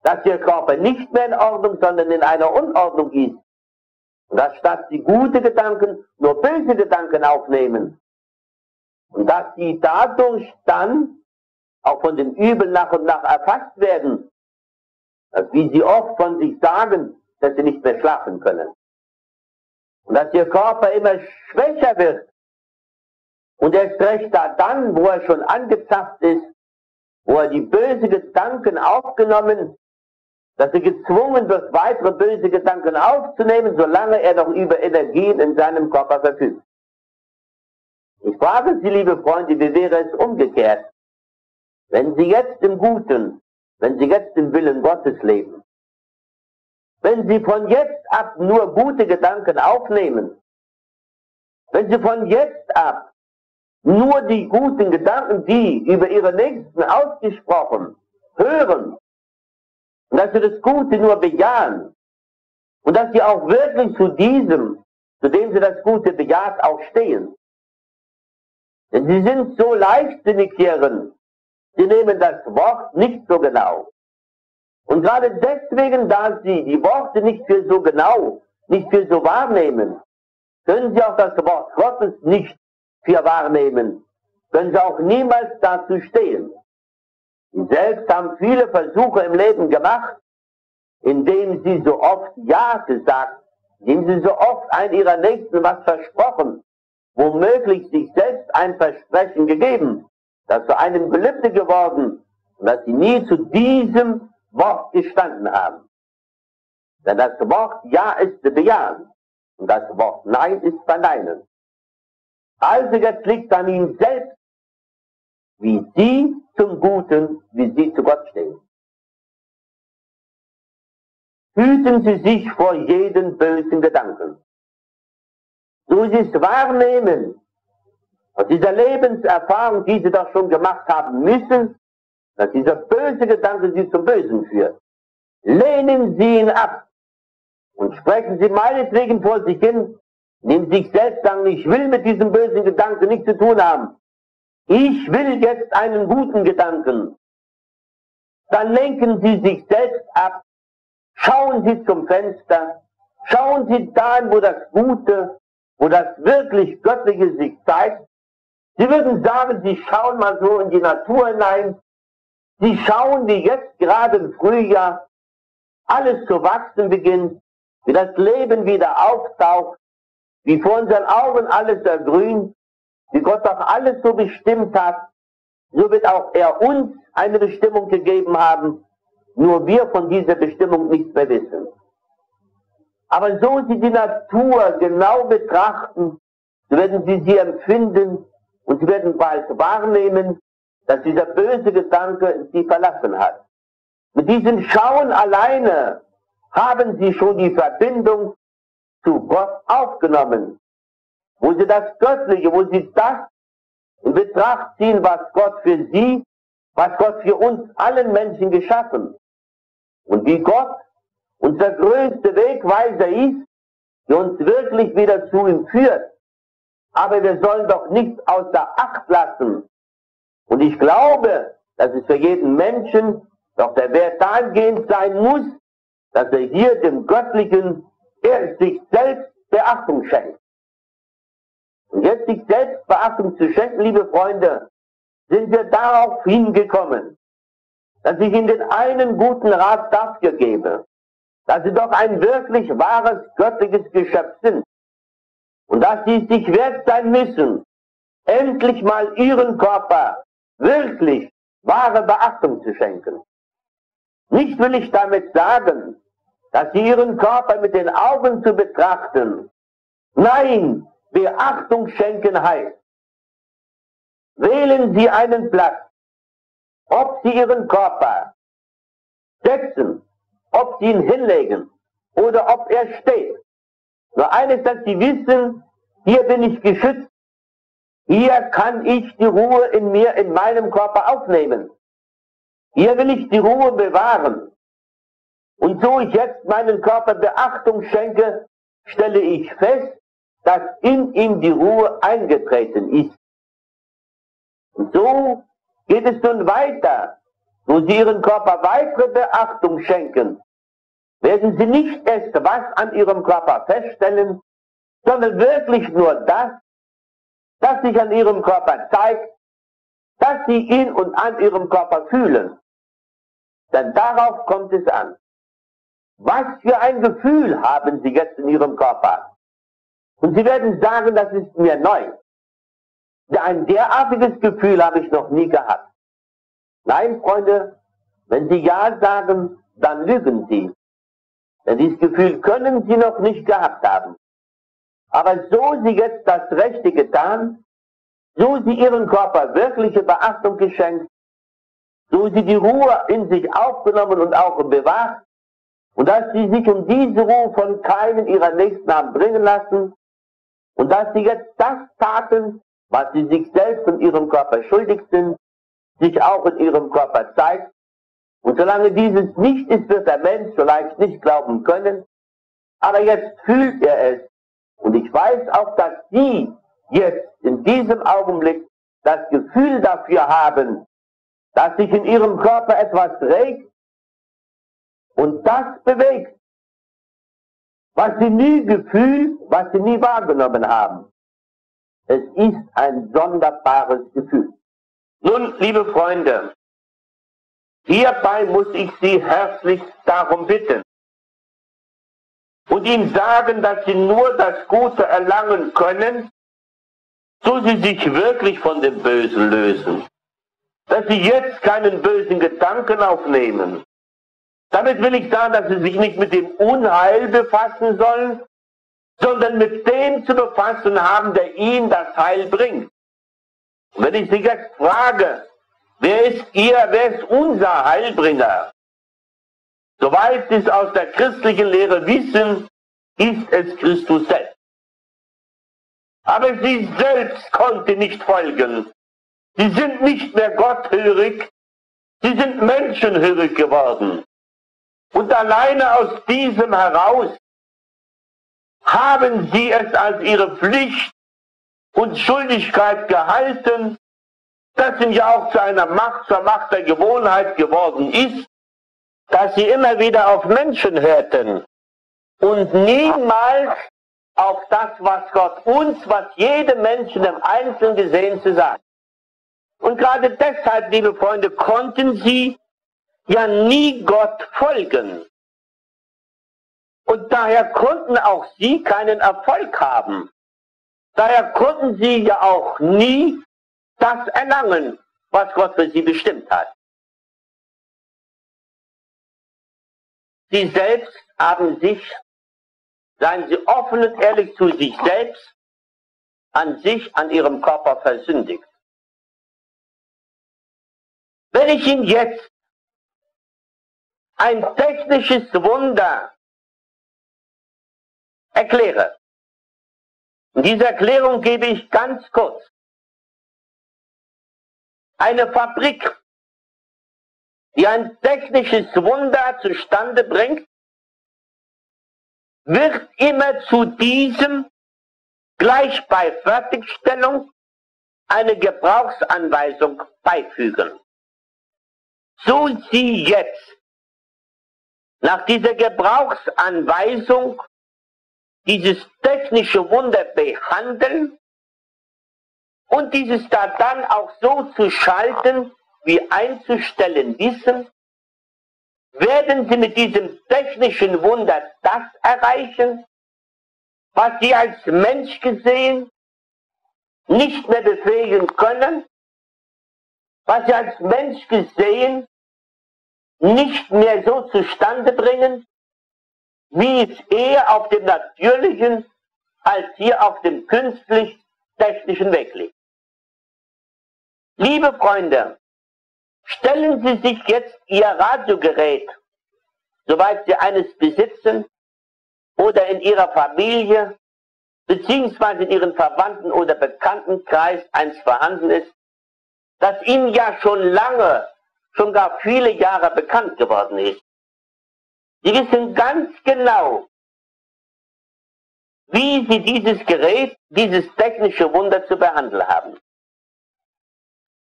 dass Ihr Körper nicht mehr in Ordnung, sondern in einer Unordnung ist, und dass statt Sie gute Gedanken nur böse Gedanken aufnehmen, und dass Sie dadurch dann auch von dem Übel nach und nach erfasst werden, dass, wie Sie oft von sich sagen, dass Sie nicht mehr schlafen können. Und dass Ihr Körper immer schwächer wird. Und erst recht dann, wo er schon angezapft ist, wo er die bösen Gedanken aufgenommen, dass er gezwungen wird, weitere böse Gedanken aufzunehmen, solange er noch über Energien in seinem Körper verfügt. Ich frage Sie, liebe Freunde, wie wäre es umgekehrt, wenn Sie jetzt im Guten, wenn Sie jetzt im Willen Gottes leben, wenn Sie von jetzt ab nur gute Gedanken aufnehmen, wenn Sie von jetzt ab nur die guten Gedanken, die über Ihre Nächsten ausgesprochen, hören, und dass Sie das Gute nur bejahen, und dass Sie auch wirklich zu dem Sie das Gute bejaht, auch stehen. Denn Sie sind so leichtsinnig hierin, Sie nehmen das Wort nicht so genau. Und gerade deswegen, da Sie die Worte nicht für so genau, nicht für so wahrnehmen, können Sie auch das Wort Gottes nicht für wahrnehmen, können Sie auch niemals dazu stehen. Sie selbst haben viele Versuche im Leben gemacht, indem Sie so oft Ja gesagt, indem Sie so oft einem Ihrer Nächsten was versprochen, womöglich sich selbst ein Versprechen gegeben, das zu einem Gelübde geworden und dass Sie nie zu diesem Wort gestanden haben. Denn das Wort Ja ist zu bejahen und das Wort Nein ist verneinen. Also jetzt liegt an Ihnen selbst, wie Sie zum Guten, wie Sie zu Gott stehen. Hüten Sie sich vor jeden bösen Gedanken. so sie es wahrnehmen, aus dieser Lebenserfahrung, die sie doch schon gemacht haben müssen, dass dieser böse Gedanke sie zum Bösen führt. Lehnen Sie ihn ab und sprechen Sie meinetwegen vor sich hin, indem Sie sich selbst sagen, ich will mit diesem bösen Gedanken nichts zu tun haben. Ich will jetzt einen guten Gedanken. Dann lenken Sie sich selbst ab, schauen Sie zum Fenster, schauen Sie dahin, wo das Gute, wo das wirklich Göttliche sich zeigt. Sie würden sagen, Sie schauen mal so in die Natur hinein, Sie schauen, wie jetzt gerade im Frühjahr alles zu wachsen beginnt, wie das Leben wieder auftaucht, wie vor unseren Augen alles ergrünt, wie Gott auch alles so bestimmt hat, so wird auch er uns eine Bestimmung gegeben haben, nur wir von dieser Bestimmung nichts mehr wissen. Aber so Sie die Natur genau betrachten, so werden Sie sie empfinden und Sie werden bald wahrnehmen, dass dieser böse Gedanke Sie verlassen hat. Mit diesem Schauen alleine haben Sie schon die Verbindung zu Gott aufgenommen, wo Sie das Göttliche, wo Sie das in Betracht ziehen, was Gott für Sie, was Gott für uns allen Menschen geschaffen und wie Gott unser größter Wegweiser ist, der uns wirklich wieder zu ihm führt. Aber wir sollen doch nichts außer Acht lassen. Und ich glaube, dass es für jeden Menschen doch der Wert dahingehend sein muss, dass er hier dem Göttlichen erst sich selbst Beachtung schenkt. Und jetzt sich selbst Beachtung zu schenken, liebe Freunde, sind wir darauf hingekommen, dass ich Ihnen den einen guten Rat dafür gebe, dass Sie doch ein wirklich wahres göttliches Geschöpf sind und dass Sie sich wert sein müssen, endlich mal Ihren Körper wirklich wahre Beachtung zu schenken. Nicht will ich damit sagen, dass Sie Ihren Körper mit den Augen zu betrachten. Nein, Beachtung schenken heißt, wählen Sie einen Platz, ob Sie Ihren Körper setzen, ob Sie ihn hinlegen oder ob er steht. Nur eines, dass Sie wissen, hier bin ich geschützt, hier kann ich die Ruhe in mir, in meinem Körper aufnehmen. Hier will ich die Ruhe bewahren. Und so ich jetzt meinen Körper Beachtung schenke, stelle ich fest, dass in ihm die Ruhe eingetreten ist. Und so geht es nun weiter. Wo Sie Ihren Körper weitere Beachtung schenken, werden Sie nicht erst was an Ihrem Körper feststellen, sondern wirklich nur das, das sich an Ihrem Körper zeigt, dass Sie in und an Ihrem Körper fühlen. Denn darauf kommt es an. Was für ein Gefühl haben Sie jetzt in Ihrem Körper? Und Sie werden sagen, das ist mir neu. Ein derartiges Gefühl habe ich noch nie gehabt. Nein, Freunde, wenn Sie Ja sagen, dann lügen Sie. Denn dieses Gefühl können Sie noch nicht gehabt haben. Aber so Sie jetzt das Rechte getan, so Sie Ihren Körper wirkliche Beachtung geschenkt, so Sie die Ruhe in sich aufgenommen und auch bewahrt, und dass Sie sich um diese Ruhe von keinem Ihrer Nächsten haben bringen lassen, und dass Sie jetzt das taten, was Sie sich selbst und Ihrem Körper schuldig sind, sich auch in Ihrem Körper zeigt. Und solange dieses nicht ist, wird der Mensch vielleicht nicht glauben können. Aber jetzt fühlt er es. Und ich weiß auch, dass Sie jetzt in diesem Augenblick das Gefühl dafür haben, dass sich in Ihrem Körper etwas regt und das bewegt, was Sie nie gefühlt, was Sie nie wahrgenommen haben. Es ist ein sonderbares Gefühl. Nun, liebe Freunde, hierbei muss ich Sie herzlich darum bitten und Ihnen sagen, dass Sie nur das Gute erlangen können, so Sie sich wirklich von dem Bösen lösen. Dass Sie jetzt keinen bösen Gedanken aufnehmen. Damit will ich sagen, dass Sie sich nicht mit dem Unheil befassen sollen, sondern mit dem zu befassen haben, der Ihnen das Heil bringt. Und wenn ich Sie jetzt frage, wer ist unser Heilbringer? Soweit Sie es aus der christlichen Lehre wissen, ist es Christus selbst. Aber sie selbst konnten nicht folgen. Sie sind nicht mehr gotthörig, sie sind menschenhörig geworden. Und alleine aus diesem heraus haben sie es als ihre Pflicht und Schuldigkeit gehalten, das ihnen ja auch zu einer Macht, zur Macht der Gewohnheit geworden ist, dass sie immer wieder auf Menschen hörten und niemals auf das, was Gott uns, was jedem Menschen im Einzelnen gesehen zu sagen. Und gerade deshalb, liebe Freunde, konnten sie ja nie Gott folgen. Und daher konnten auch sie keinen Erfolg haben. Daher konnten sie ja auch nie das erlangen, was Gott für sie bestimmt hat. Sie selbst haben sich, seien Sie offen und ehrlich zu sich selbst, an ihrem Körper versündigt. Wenn ich Ihnen jetzt ein technisches Wunder erkläre, und diese Erklärung gebe ich ganz kurz. Eine Fabrik, die ein technisches Wunder zustande bringt, wird immer zu diesem gleich bei Fertigstellung eine Gebrauchsanweisung beifügen. So Sie jetzt nach dieser Gebrauchsanweisung dieses technische Wunder behandeln und dieses da dann auch so zu schalten, wie einzustellen wissen, werden Sie mit diesem technischen Wunder das erreichen, was Sie als Mensch gesehen nicht mehr befähigen können, was Sie als Mensch gesehen nicht mehr so zustande bringen, wie es eher auf dem natürlichen als hier auf dem künstlich-technischen Weg liegt. Liebe Freunde, stellen Sie sich jetzt Ihr Radiogerät, soweit Sie eines besitzen, oder in Ihrer Familie, beziehungsweise in Ihren Verwandten oder Bekanntenkreis eins vorhanden ist, das Ihnen ja schon lange, schon gar viele Jahre bekannt geworden ist. Sie wissen ganz genau, wie Sie dieses Gerät, dieses technische Wunder zu behandeln haben.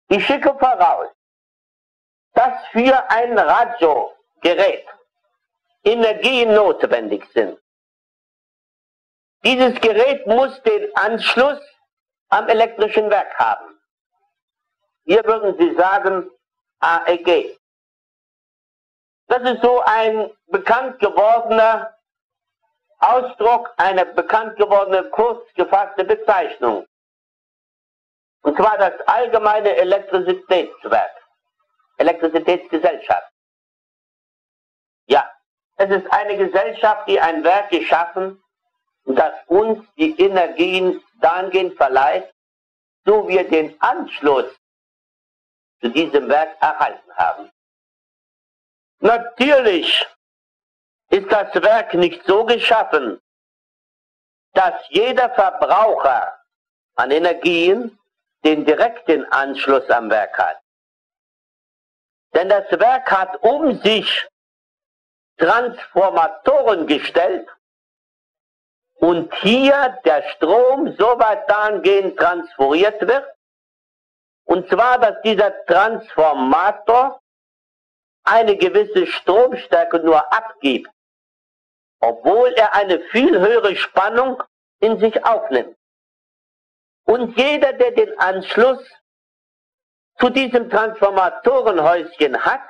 Ich schicke voraus, dass für ein Radiogerät Energien notwendig sind. Dieses Gerät muss den Anschluss am elektrischen Werk haben. Hier würden Sie sagen AEG. Das ist so ein bekannt gewordener Ausdruck, eine bekannt gewordene, kurz gefasste Bezeichnung. Und zwar das allgemeine Elektrizitätswerk, Elektrizitätsgesellschaft. Ja, es ist eine Gesellschaft, die ein Werk geschaffen, das uns die Energien dahingehend verleiht, so wir den Anschluss zu diesem Werk erhalten haben. Natürlich ist das Werk nicht so geschaffen, dass jeder Verbraucher an Energien den direkten Anschluss am Werk hat. Denn das Werk hat um sich Transformatoren gestellt und hier der Strom so weit dahingehend transferiert wird, und zwar, dass dieser Transformator eine gewisse Stromstärke nur abgibt, obwohl er eine viel höhere Spannung in sich aufnimmt. Und jeder, der den Anschluss zu diesem Transformatorenhäuschen hat,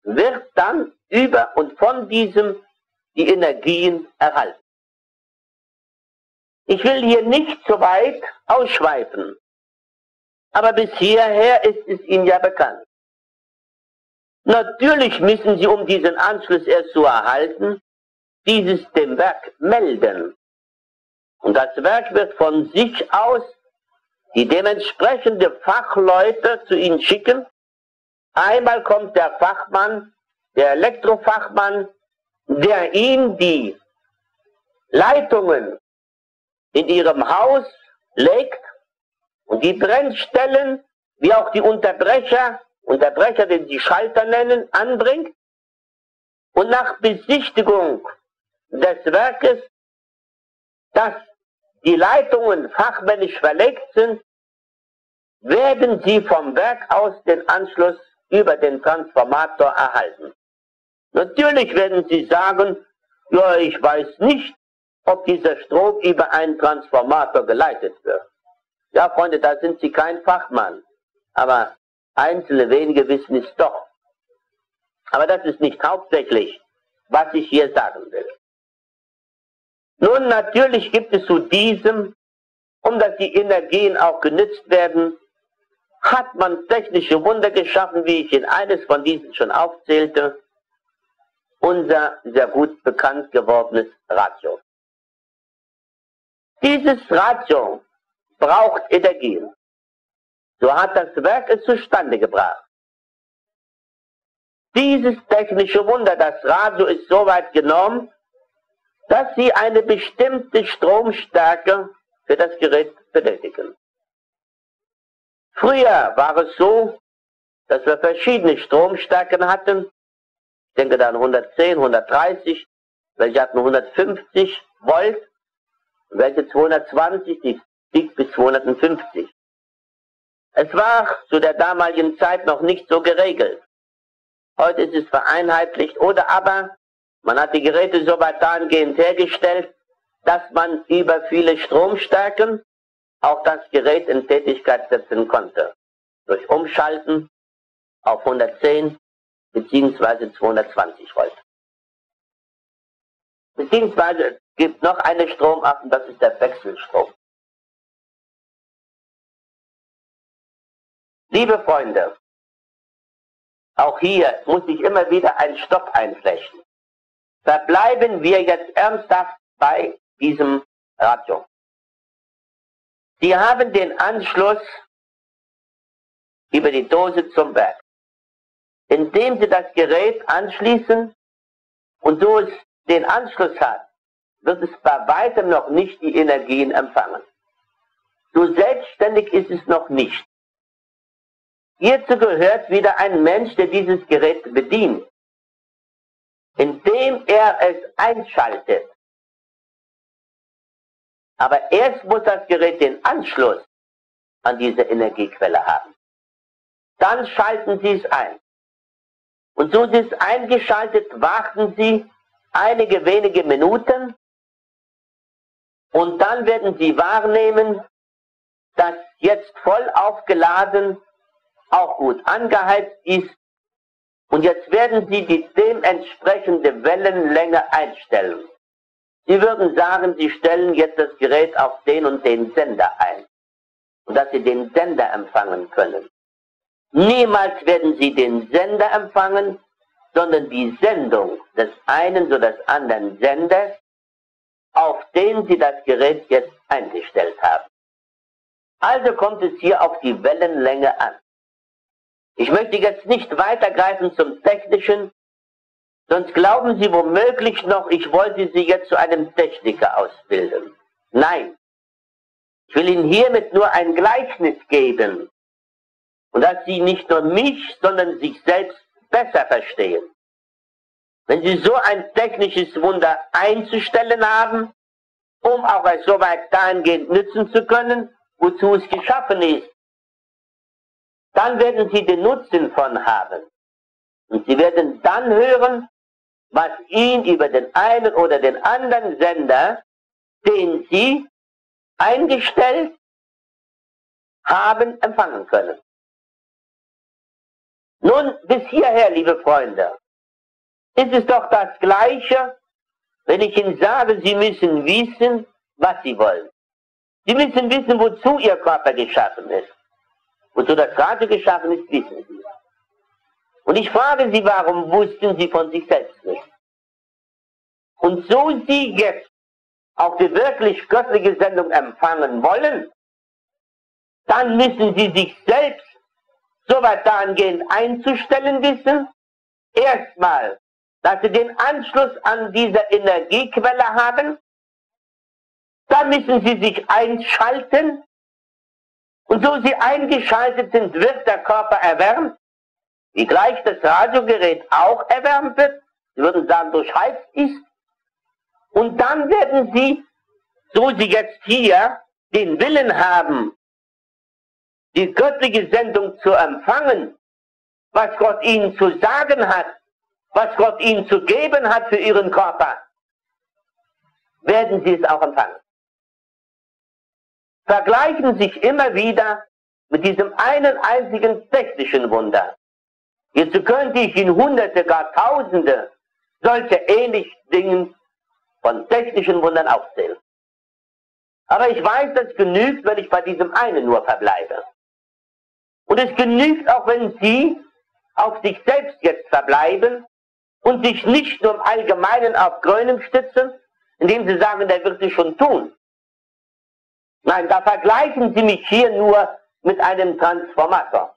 wird dann über und von diesem die Energien erhalten. Ich will hier nicht so weit ausschweifen, aber bis hierher ist es Ihnen ja bekannt. Natürlich müssen Sie, um diesen Anschluss erst zu erhalten, dieses dem Werk melden. Und das Werk wird von sich aus die dementsprechende Fachleute zu Ihnen schicken. Einmal kommt der Fachmann, der Elektrofachmann, der Ihnen die Leitungen in ihrem Haus legt und die Brennstellen, wie auch die Unterbrecher, den sie Schalter nennen, anbringt und nach Besichtigung des Werkes, dass die Leitungen fachmännisch verlegt sind, werden sie vom Werk aus den Anschluss über den Transformator erhalten. Natürlich werden sie sagen, ja, ich weiß nicht, ob dieser Strom über einen Transformator geleitet wird. Ja, Freunde, da sind Sie kein Fachmann. Aber einzelne wenige wissen es doch. Aber das ist nicht hauptsächlich, was ich hier sagen will. Nun, natürlich gibt es zu diesem, um dass die Energien auch genützt werden, hat man technische Wunder geschaffen, wie ich in eines von diesen schon aufzählte, unser sehr gut bekannt gewordenes Radio. Dieses Radio braucht Energien. So hat das Werk es zustande gebracht. Dieses technische Wunder, das Radio, ist so weit genommen, dass sie eine bestimmte Stromstärke für das Gerät benötigen. Früher war es so, dass wir verschiedene Stromstärken hatten. Ich denke da an 110, 130, welche hatten 150 Volt, und welche 220, die stieg bis 250. Es war zu der damaligen Zeit noch nicht so geregelt. Heute ist es vereinheitlicht, oder aber man hat die Geräte so weit dahingehend hergestellt, dass man über viele Stromstärken auch das Gerät in Tätigkeit setzen konnte. Durch Umschalten auf 110 bzw. 220 Volt. Beziehungsweise es gibt noch eine Stromart, und das ist der Wechselstrom. Liebe Freunde, auch hier muss ich immer wieder einen Stopp einflechten. Verbleiben wir jetzt ernsthaft bei diesem Radio. Sie haben den Anschluss über die Dose zum Werk. Indem Sie das Gerät anschließen und so es den Anschluss hat, wird es bei weitem noch nicht die Energien empfangen. So selbstständig ist es noch nicht. Hierzu gehört wieder ein Mensch, der dieses Gerät bedient, indem er es einschaltet. Aber erst muss das Gerät den Anschluss an diese Energiequelle haben. Dann schalten Sie es ein. Und so ist es eingeschaltet, warten Sie einige wenige Minuten und dann werden Sie wahrnehmen, dass jetzt voll aufgeladen, auch gut angeheizt ist, und jetzt werden Sie die dementsprechende Wellenlänge einstellen. Sie würden sagen, Sie stellen jetzt das Gerät auf den und den Sender ein, und dass Sie den Sender empfangen können. Niemals werden Sie den Sender empfangen, sondern die Sendung des einen oder des anderen Senders, auf den Sie das Gerät jetzt eingestellt haben. Also kommt es hier auf die Wellenlänge an. Ich möchte jetzt nicht weitergreifen zum Technischen, sonst glauben Sie womöglich noch, ich wollte Sie jetzt zu einem Techniker ausbilden. Nein, ich will Ihnen hiermit nur ein Gleichnis geben, und dass Sie nicht nur mich, sondern sich selbst besser verstehen. Wenn Sie so ein technisches Wunder einzustellen haben, um auch es soweit dahingehend nützen zu können, wozu es geschaffen ist, dann werden Sie den Nutzen von haben. Und Sie werden dann hören, was Ihnen über den einen oder den anderen Sender, den Sie eingestellt haben, empfangen können. Nun, bis hierher, liebe Freunde, ist es doch das Gleiche, wenn ich Ihnen sage, Sie müssen wissen, was Sie wollen. Sie müssen wissen, wozu Ihr Körper geschaffen ist. Wozu das Radio geschaffen ist, wissen Sie. Und ich frage Sie, warum wussten Sie von sich selbst nicht? Und so Sie jetzt auch die wirklich göttliche Sendung empfangen wollen, dann müssen Sie sich selbst so weit dahingehend einzustellen wissen, erstmal, dass Sie den Anschluss an diese Energiequelle haben Da müssen Sie sich einschalten. Und so Sie eingeschaltet sind, wird der Körper erwärmt, wie gleich das Radiogerät auch erwärmt wird. Sie würden sagen, durchheizt ist. Und dann werden Sie, so Sie jetzt hier den Willen haben, die göttliche Sendung zu empfangen, was Gott Ihnen zu sagen hat, was Gott Ihnen zu geben hat für Ihren Körper, werden Sie es auch empfangen. Vergleichen sich immer wieder mit diesem einen einzigen technischen Wunder. Hierzu könnte ich in Hunderte, gar Tausende solche ähnlichen Dingen von technischen Wundern aufzählen. Aber ich weiß, das genügt, wenn ich bei diesem einen nur verbleibe. Und es genügt auch, wenn Sie auf sich selbst jetzt verbleiben und sich nicht nur im Allgemeinen auf Gröning stützen, indem Sie sagen, der wird es schon tun. Nein, da vergleichen Sie mich hier nur mit einem Transformator.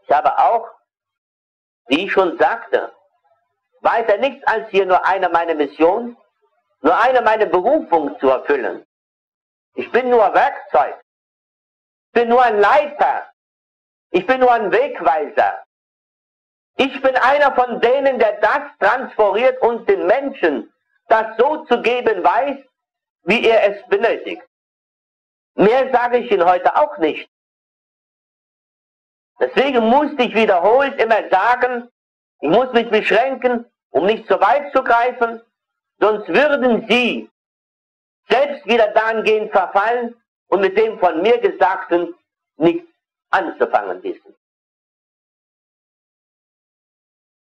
Ich habe auch, wie ich schon sagte, weiter nichts als hier nur eine meiner Mission, nur eine meiner Berufung zu erfüllen. Ich bin nur Werkzeug. Ich bin nur ein Leiter. Ich bin nur ein Wegweiser. Ich bin einer von denen, der das transferiert und den Menschen das so zu geben weiß, wie er es benötigt. Mehr sage ich Ihnen heute auch nicht. Deswegen musste ich wiederholt immer sagen, ich muss mich beschränken, um nicht so weit zu greifen, sonst würden Sie selbst wieder dahingehend verfallen und mit dem von mir Gesagten nichts anzufangen wissen.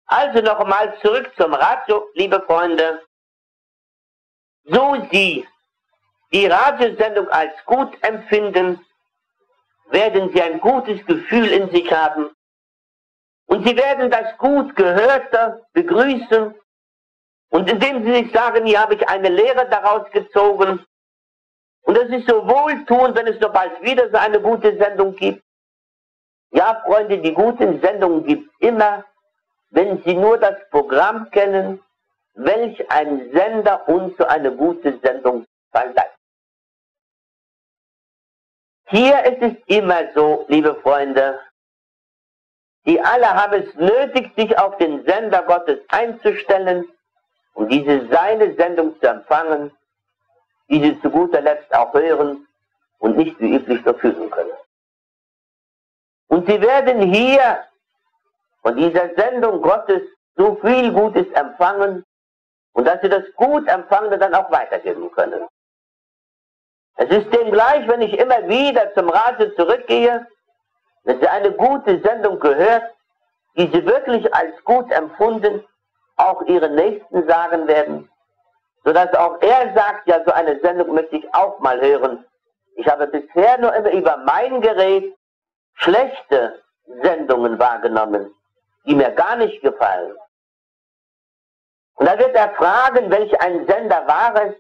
Also noch einmal zurück zum Radio, liebe Freunde. So Sie die Radiosendung als gut empfinden, werden Sie ein gutes Gefühl in sich haben und Sie werden das gut Gehörte begrüßen und indem Sie sich sagen, hier habe ich eine Lehre daraus gezogen und es ist so wohltuend, wenn es noch bald wieder so eine gute Sendung gibt. Ja, Freunde, die guten Sendungen gibt es immer, wenn Sie nur das Programm kennen, welch ein Sender uns so eine gute Sendung verleiht. Hier ist es immer so, liebe Freunde, die alle haben es nötig, sich auf den Sender Gottes einzustellen, um diese seine Sendung zu empfangen, die sie zu guter Letzt auch hören und nicht wie üblich verfügen können. Und sie werden hier von dieser Sendung Gottes so viel Gutes empfangen und dass sie das gut Empfangene dann auch weitergeben können. Es ist dem gleich, wenn ich immer wieder zum Radio zurückgehe, wenn sie eine gute Sendung gehört, die sie wirklich als gut empfunden, auch ihren Nächsten sagen werden, sodass auch er sagt, ja, so eine Sendung möchte ich auch mal hören. Ich habe bisher nur immer über mein Gerät schlechte Sendungen wahrgenommen, die mir gar nicht gefallen. Und da wird er fragen, welch ein Sender war es,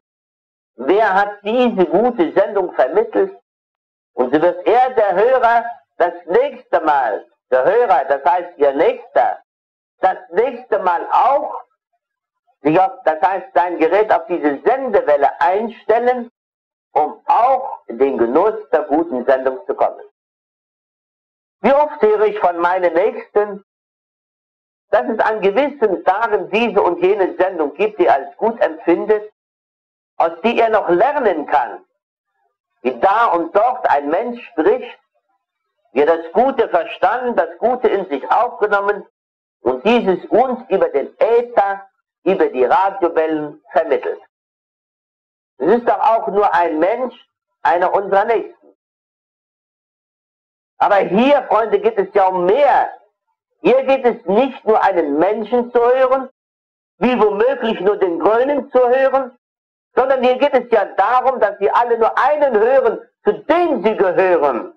wer hat diese gute Sendung vermittelt? Und so wird er, der Hörer, das nächste Mal, der Hörer, das heißt Ihr Nächster, das nächste Mal auch, sich auf, das heißt sein Gerät auf diese Sendewelle einstellen, um auch in den Genuss der guten Sendung zu kommen. Wie oft höre ich von meinen Nächsten, dass es an gewissen Tagen diese und jene Sendung gibt, die er als gut empfindet, aus die er noch lernen kann, wie da und dort ein Mensch spricht, wie er das Gute verstanden, das Gute in sich aufgenommen und dieses uns über den Äther, über die Radiowellen vermittelt. Es ist doch auch nur ein Mensch, einer unserer Nächsten. Aber hier, Freunde, geht es ja um mehr. Hier geht es nicht nur einen Menschen zu hören, wie womöglich nur den Gröning zu hören, sondern hier geht es ja darum, dass sie alle nur einen hören, zu dem sie gehören.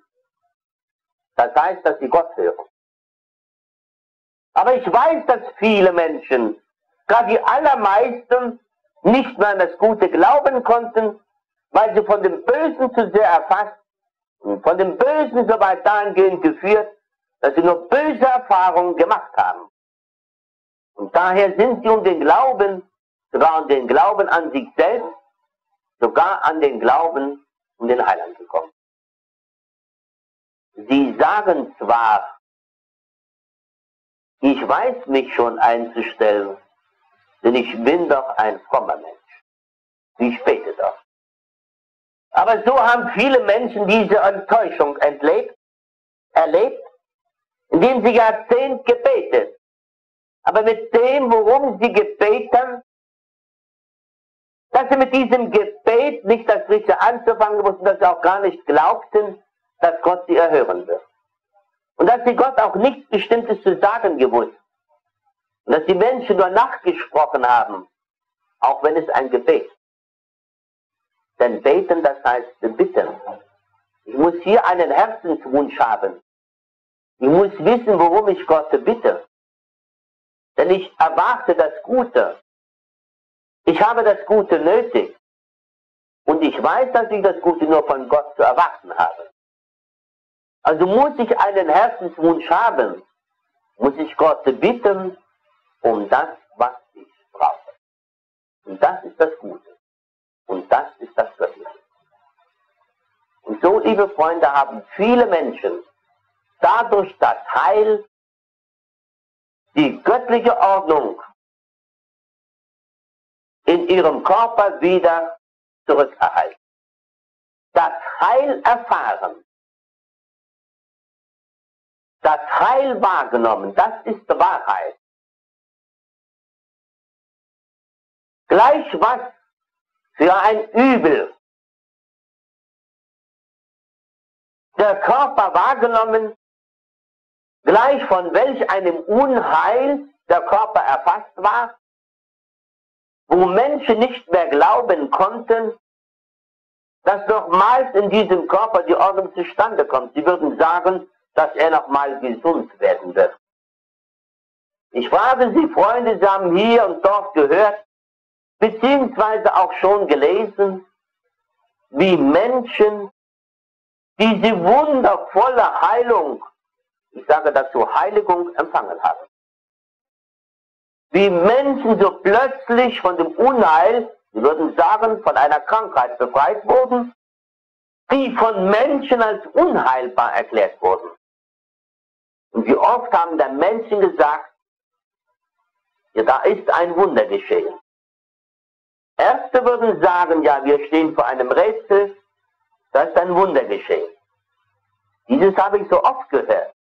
Das heißt, dass sie Gott hören. Aber ich weiß, dass viele Menschen, gerade die allermeisten, nicht mehr an das Gute glauben konnten, weil sie von dem Bösen zu sehr erfasst und von dem Bösen so weit dahingehend geführt, dass sie nur böse Erfahrungen gemacht haben. Und daher sind sie um den Glauben sogar an den Glauben an sich selbst, sogar an den Glauben um den Heiland gekommen. Sie sagen zwar, ich weiß mich schon einzustellen, denn ich bin doch ein frommer Mensch. Ich bete doch. Aber so haben viele Menschen diese Enttäuschung erlebt, indem sie Jahrzehnte gebetet. Aber mit dem, worum sie gebeten, dass sie mit diesem Gebet nicht das Richtige anzufangen wussten, dass sie auch gar nicht glaubten, dass Gott sie erhören wird. Und dass sie Gott auch nichts Bestimmtes zu sagen gewusst. Und dass die Menschen nur nachgesprochen haben, auch wenn es ein Gebet ist. Denn beten, das heißt bitten. Ich muss hier einen Herzenswunsch haben. Ich muss wissen, worum ich Gott bitte. Denn ich erwarte das Gute. Ich habe das Gute nötig. Und ich weiß, dass ich das Gute nur von Gott zu erwarten habe. Also muss ich einen Herzenswunsch haben. Muss ich Gott bitten um das, was ich brauche. Und das ist das Gute. Und das ist das Göttliche. Und so, liebe Freunde, haben viele Menschen dadurch das Heil, die göttliche Ordnung in ihrem Körper wieder zurückerhalten. Das Heil erfahren, das Heil wahrgenommen, das ist Wahrheit. Gleich was für ein Übel der Körper wahrgenommen, gleich von welch einem Unheil der Körper erfasst war, wo Menschen nicht mehr glauben konnten, dass nochmals in diesem Körper die Ordnung zustande kommt. Sie würden sagen, dass er nochmal gesund werden wird. Ich frage Sie, Freunde, Sie haben hier und dort gehört, beziehungsweise auch schon gelesen, wie Menschen diese wundervolle Heilung, ich sage dazu Heiligung, empfangen haben. Wie Menschen so plötzlich von dem Unheil, wir würden sagen, von einer Krankheit befreit wurden, die von Menschen als unheilbar erklärt wurden. Und wie oft haben dann Menschen gesagt, ja, da ist ein Wunder geschehen. Erste würden sagen, ja, wir stehen vor einem Rätsel, da ist ein Wunder geschehen. Dieses habe ich so oft gehört.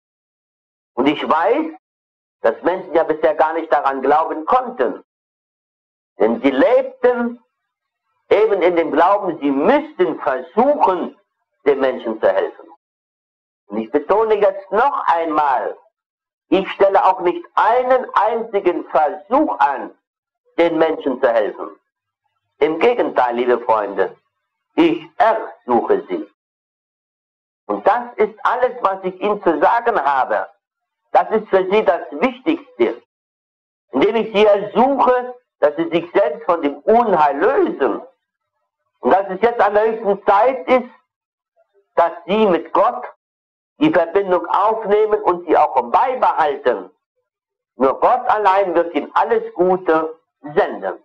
Und ich weiß, dass Menschen ja bisher gar nicht daran glauben konnten. Denn sie lebten eben in dem Glauben, sie müssten versuchen, den Menschen zu helfen. Und ich betone jetzt noch einmal, ich stelle auch nicht einen einzigen Versuch an, den Menschen zu helfen. Im Gegenteil, liebe Freunde, ich ersuche sie. Und das ist alles, was ich Ihnen zu sagen habe. Das ist für Sie das Wichtigste. Indem ich Sie ersuche, dass Sie sich selbst von dem Unheil lösen. Und dass es jetzt an der höchsten Zeit ist, dass Sie mit Gott die Verbindung aufnehmen und sie auch beibehalten. Nur Gott allein wird Ihnen alles Gute senden.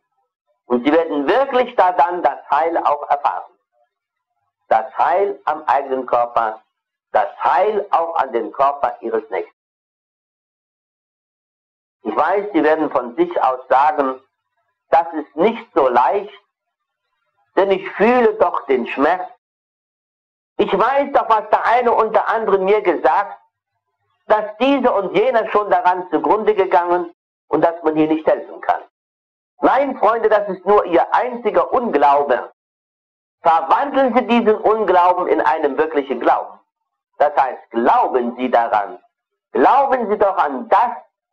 Und Sie werden wirklich da dann das Heil auch erfahren. Das Heil am eigenen Körper, das Heil auch an den Körper Ihres Nächsten. Ich weiß, Sie werden von sich aus sagen, das ist nicht so leicht, denn ich fühle doch den Schmerz. Ich weiß doch, was der eine und der andere mir gesagt, dass dieser und jener schon daran zugrunde gegangen und dass man hier nicht helfen kann. Nein, Freunde, das ist nur Ihr einziger Unglaube. Verwandeln Sie diesen Unglauben in einen wirklichen Glauben. Das heißt, glauben Sie daran. Glauben Sie doch an das,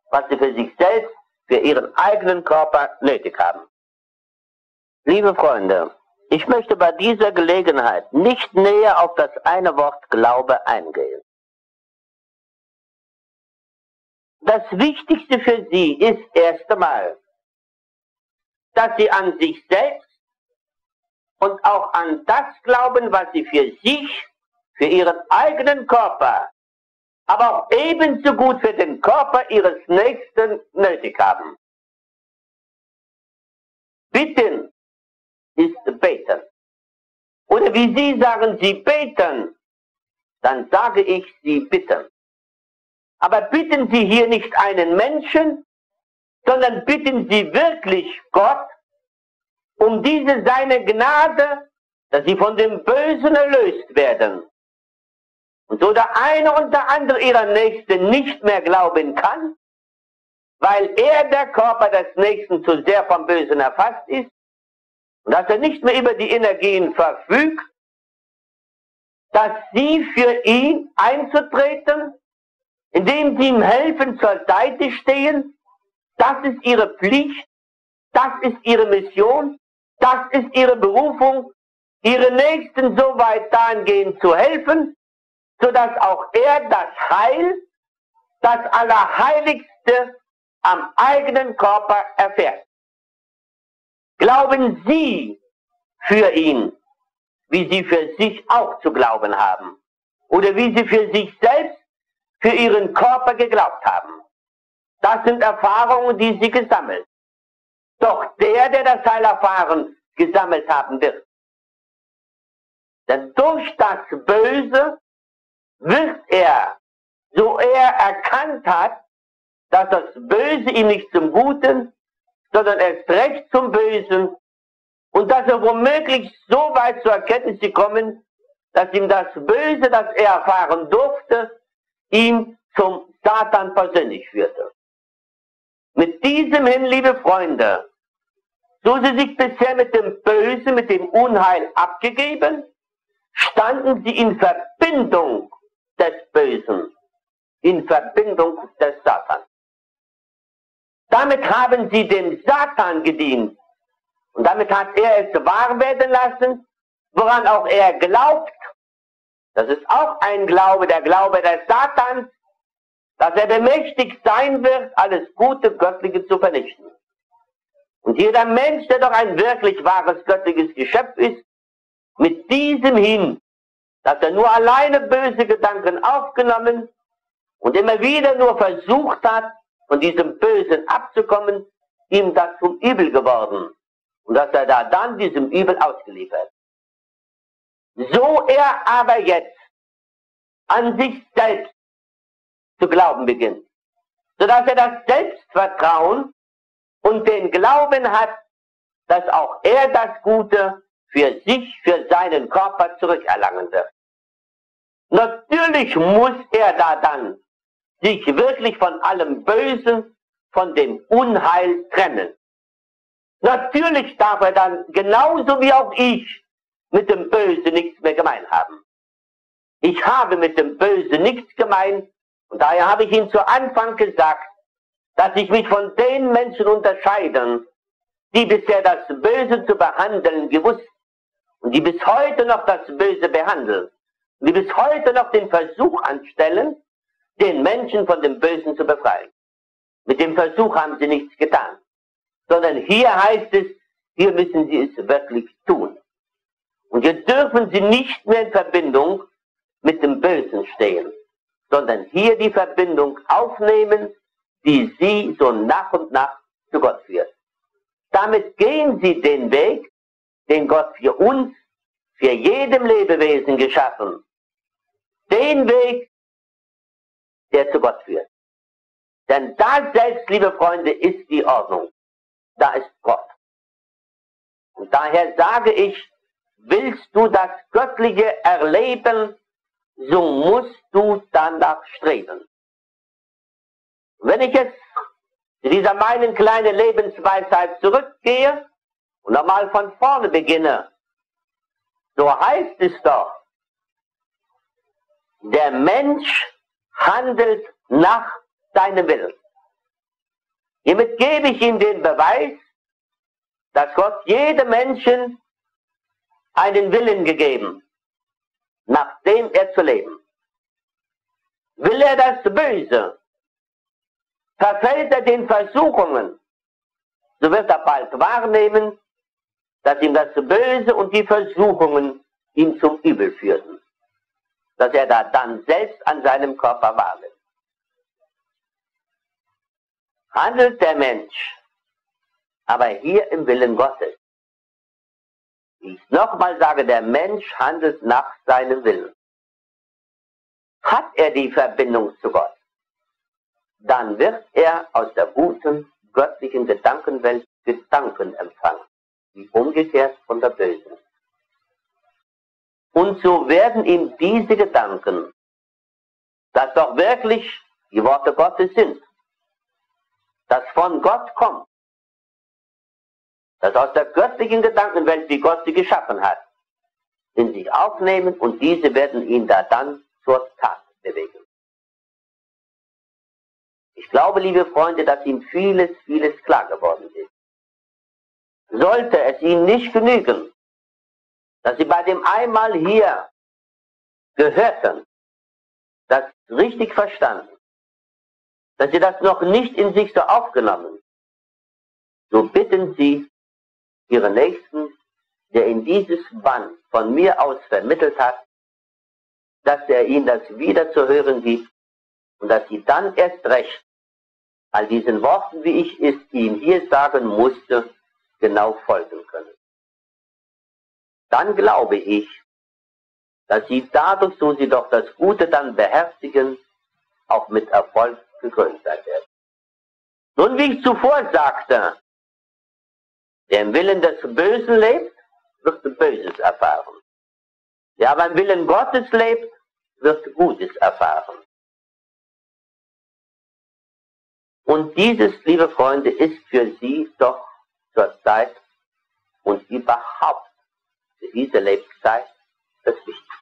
was Sie für sich selbst, für Ihren eigenen Körper nötig haben. Liebe Freunde, ich möchte bei dieser Gelegenheit nicht näher auf das eine Wort Glaube eingehen. Das Wichtigste für Sie ist erst einmal, dass Sie an sich selbst und auch an das glauben, was Sie für sich, für Ihren eigenen Körper, aber auch ebenso gut für den Körper Ihres Nächsten nötig haben. bitten ist beten. Oder wie Sie sagen, Sie beten, dann sage ich, Sie bitten. Aber bitten Sie hier nicht einen Menschen, sondern bitten Sie wirklich Gott um diese seine Gnade, dass Sie von dem Bösen erlöst werden. Und so der eine und der andere Ihrer Nächsten nicht mehr glauben kann, weil er, der Körper des Nächsten, zu sehr vom Bösen erfasst ist und dass er nicht mehr über die Energien verfügt, dass Sie für ihn einzutreten, indem Sie ihm helfen, zur Seite stehen. Das ist Ihre Pflicht, das ist Ihre Mission, das ist Ihre Berufung, Ihre Nächsten so weit dahingehend zu helfen, sodass auch er das Heil, das Allerheiligste am eigenen Körper erfährt. Glauben Sie für ihn, wie Sie für sich auch zu glauben haben, oder wie Sie für sich selbst, für Ihren Körper geglaubt haben. Das sind Erfahrungen, die Sie gesammelt. Doch der das Heil erfahren, gesammelt haben wird. Denn durch das Böse wird er, so er erkannt hat, dass das Böse ihm nicht zum Guten, sondern erst recht zum Bösen, und dass er womöglich so weit zur Erkenntnis gekommen, dass ihm das Böse, das er erfahren durfte, ihm zum Satan persönlich führte. Mit diesem hin, liebe Freunde, so sie sich bisher mit dem Bösen, mit dem Unheil abgegeben, standen sie in Verbindung des Bösen, in Verbindung des Satans. Damit haben sie dem Satan gedient. Und damit hat er es wahr werden lassen, woran auch er glaubt. Das ist auch ein Glaube, der Glaube des Satans, dass er bemächtigt sein wird, alles Gute, Göttliche zu vernichten. Und jeder Mensch, der doch ein wirklich wahres göttliches Geschöpf ist, mit diesem hin, dass er nur alleine böse Gedanken aufgenommen und immer wieder nur versucht hat, von diesem Bösen abzukommen, ihm das zum Übel geworden. Und dass er da dann diesem Übel ausgeliefert. So er aber jetzt an sich selbst zu glauben beginnt, sodass er das Selbstvertrauen und den Glauben hat, dass auch er das Gute für sich, für seinen Körper zurückerlangen wird. Natürlich muss er da dann sich wirklich von allem Bösen, von dem Unheil trennen. Natürlich darf er dann, genauso wie auch ich, mit dem Bösen nichts mehr gemein haben. Ich habe mit dem Bösen nichts gemein, und daher habe ich Ihnen zu Anfang gesagt, dass ich mich von den Menschen unterscheide, die bisher das Böse zu behandeln gewusst und die bis heute noch das Böse behandeln, und die bis heute noch den Versuch anstellen, den Menschen von dem Bösen zu befreien. Mit dem Versuch haben sie nichts getan. Sondern hier heißt es, hier müssen sie es wirklich tun. Und hier dürfen sie nicht mehr in Verbindung mit dem Bösen stehen, sondern hier die Verbindung aufnehmen, die sie so nach und nach zu Gott führt. Damit gehen sie den Weg, den Gott für uns, für jedem Lebewesen geschaffen. Den Weg, der zu Gott führt. Denn da selbst, liebe Freunde, ist die Ordnung. Da ist Gott. Und daher sage ich, willst du das Göttliche erleben, so musst du danach streben. Wenn ich jetzt zu dieser meinen kleinen Lebensweisheit zurückgehe und nochmal von vorne beginne, so heißt es doch, der Mensch handelt nach seinem Willen. Hiermit gebe ich ihm den Beweis, dass Gott jedem Menschen einen Willen gegeben, nach dem er zu leben. Will er das Böse, verfällt er den Versuchungen, so wird er bald wahrnehmen, dass ihm das Böse und die Versuchungen ihn zum Übel führten, dass er da dann selbst an seinem Körper wahrnimmt. Handelt der Mensch aber hier im Willen Gottes. Wie ich nochmal sage, der Mensch handelt nach seinem Willen. Hat er die Verbindung zu Gott, dann wird er aus der guten, göttlichen Gedankenwelt Gedanken empfangen, wie umgekehrt von der bösen. Und so werden ihm diese Gedanken, dass doch wirklich die Worte Gottes sind, das von Gott kommt, das aus der göttlichen Gedankenwelt, wie Gott sie geschaffen hat, in sich aufnehmen, und diese werden ihn da dann zur Tat bewegen. Ich glaube, liebe Freunde, dass ihm vieles klar geworden ist. Sollte es ihnen nicht genügen, dass sie bei dem einmal hier gehörten, das richtig verstanden, dass sie das noch nicht in sich so aufgenommen, so bitten sie ihren Nächsten, der in dieses Band von mir aus vermittelt hat, dass er ihnen das wieder zu hören gibt und dass sie dann erst recht all diesen Worten, wie ich es ihm hier sagen musste, genau folgen können. Dann glaube ich, dass sie dadurch, so sie doch das Gute dann beherzigen, auch mit Erfolg gekrönt sein werden. Nun, wie ich zuvor sagte, der im Willen des Bösen lebt, wird Böses erfahren. Der aber im Willen Gottes lebt, wird Gutes erfahren. Und dieses, liebe Freunde, ist für Sie doch zur Zeit und überhaupt für diese Lebenszeit das Wichtigste.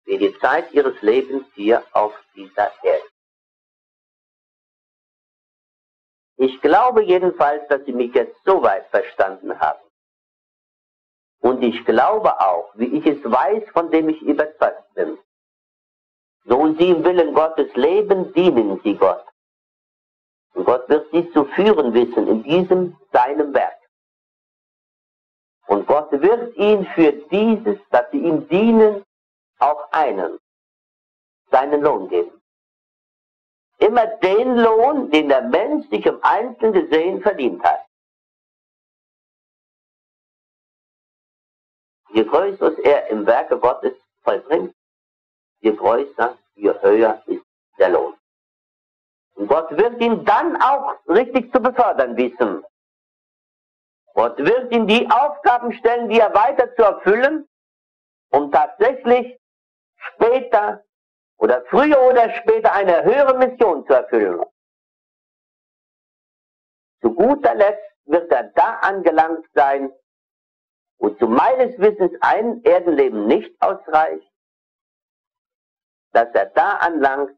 Für die Zeit Ihres Lebens hier auf dieser Erde. Ich glaube jedenfalls, dass Sie mich jetzt so weit verstanden haben. Und ich glaube auch, wie ich es weiß, von dem ich überzeugt bin. So Sie im Willen Gottes leben, dienen Sie Gott. Und Gott wird Sie zu führen wissen in diesem seinem Werk. Und Gott wird Ihnen für dieses, dass Sie ihm dienen, auch seinen Lohn geben. Immer den Lohn, den der Mensch sich im Einzelnen gesehen verdient hat. Je größer er im Werke Gottes vollbringt, je größer, je höher ist der Lohn. Und Gott wird ihn dann auch richtig zu befördern wissen. Gott wird ihm die Aufgaben stellen, die er weiter zu erfüllen, um tatsächlich später oder früher oder später eine höhere Mission zu erfüllen. Zu guter Letzt wird er da angelangt sein, wozu meines Wissens ein Erdenleben nicht ausreicht, dass er da anlangt,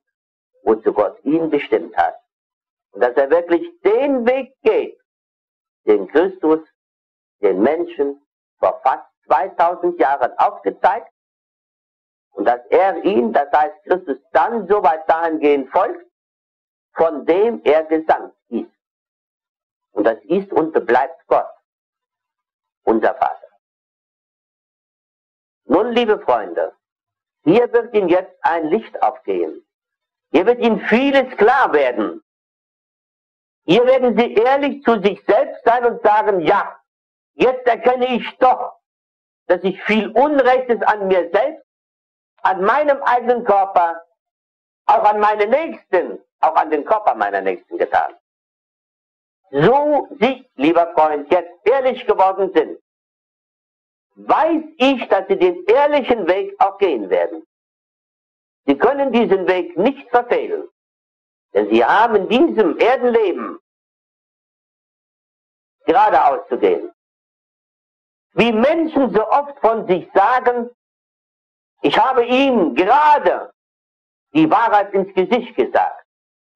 wozu Gott ihn bestimmt hat. Und dass er wirklich den Weg geht, den Christus den Menschen vor fast 2000 Jahren aufgezeigt, und dass er ihn, das heißt Christus, dann so weit dahingehend folgt, von dem er gesandt ist. Und das ist und bleibt Gott, unser Vater. Nun, liebe Freunde, hier wird Ihnen jetzt ein Licht aufgehen. Hier wird Ihnen vieles klar werden. Hier werden Sie ehrlich zu sich selbst sein und sagen, ja, jetzt erkenne ich doch, dass ich viel Unrechtes an mir selbst, an meinem eigenen Körper, auch an meine Nächsten, auch an den Körper meiner Nächsten getan. So Sie, lieber Freund, jetzt ehrlich geworden sind, weiß ich, dass Sie den ehrlichen Weg auch gehen werden. Sie können diesen Weg nicht verfehlen, denn Sie haben in diesem Erdenleben geradeaus zu gehen. Wie Menschen so oft von sich sagen, ich habe Ihnen gerade die Wahrheit ins Gesicht gesagt.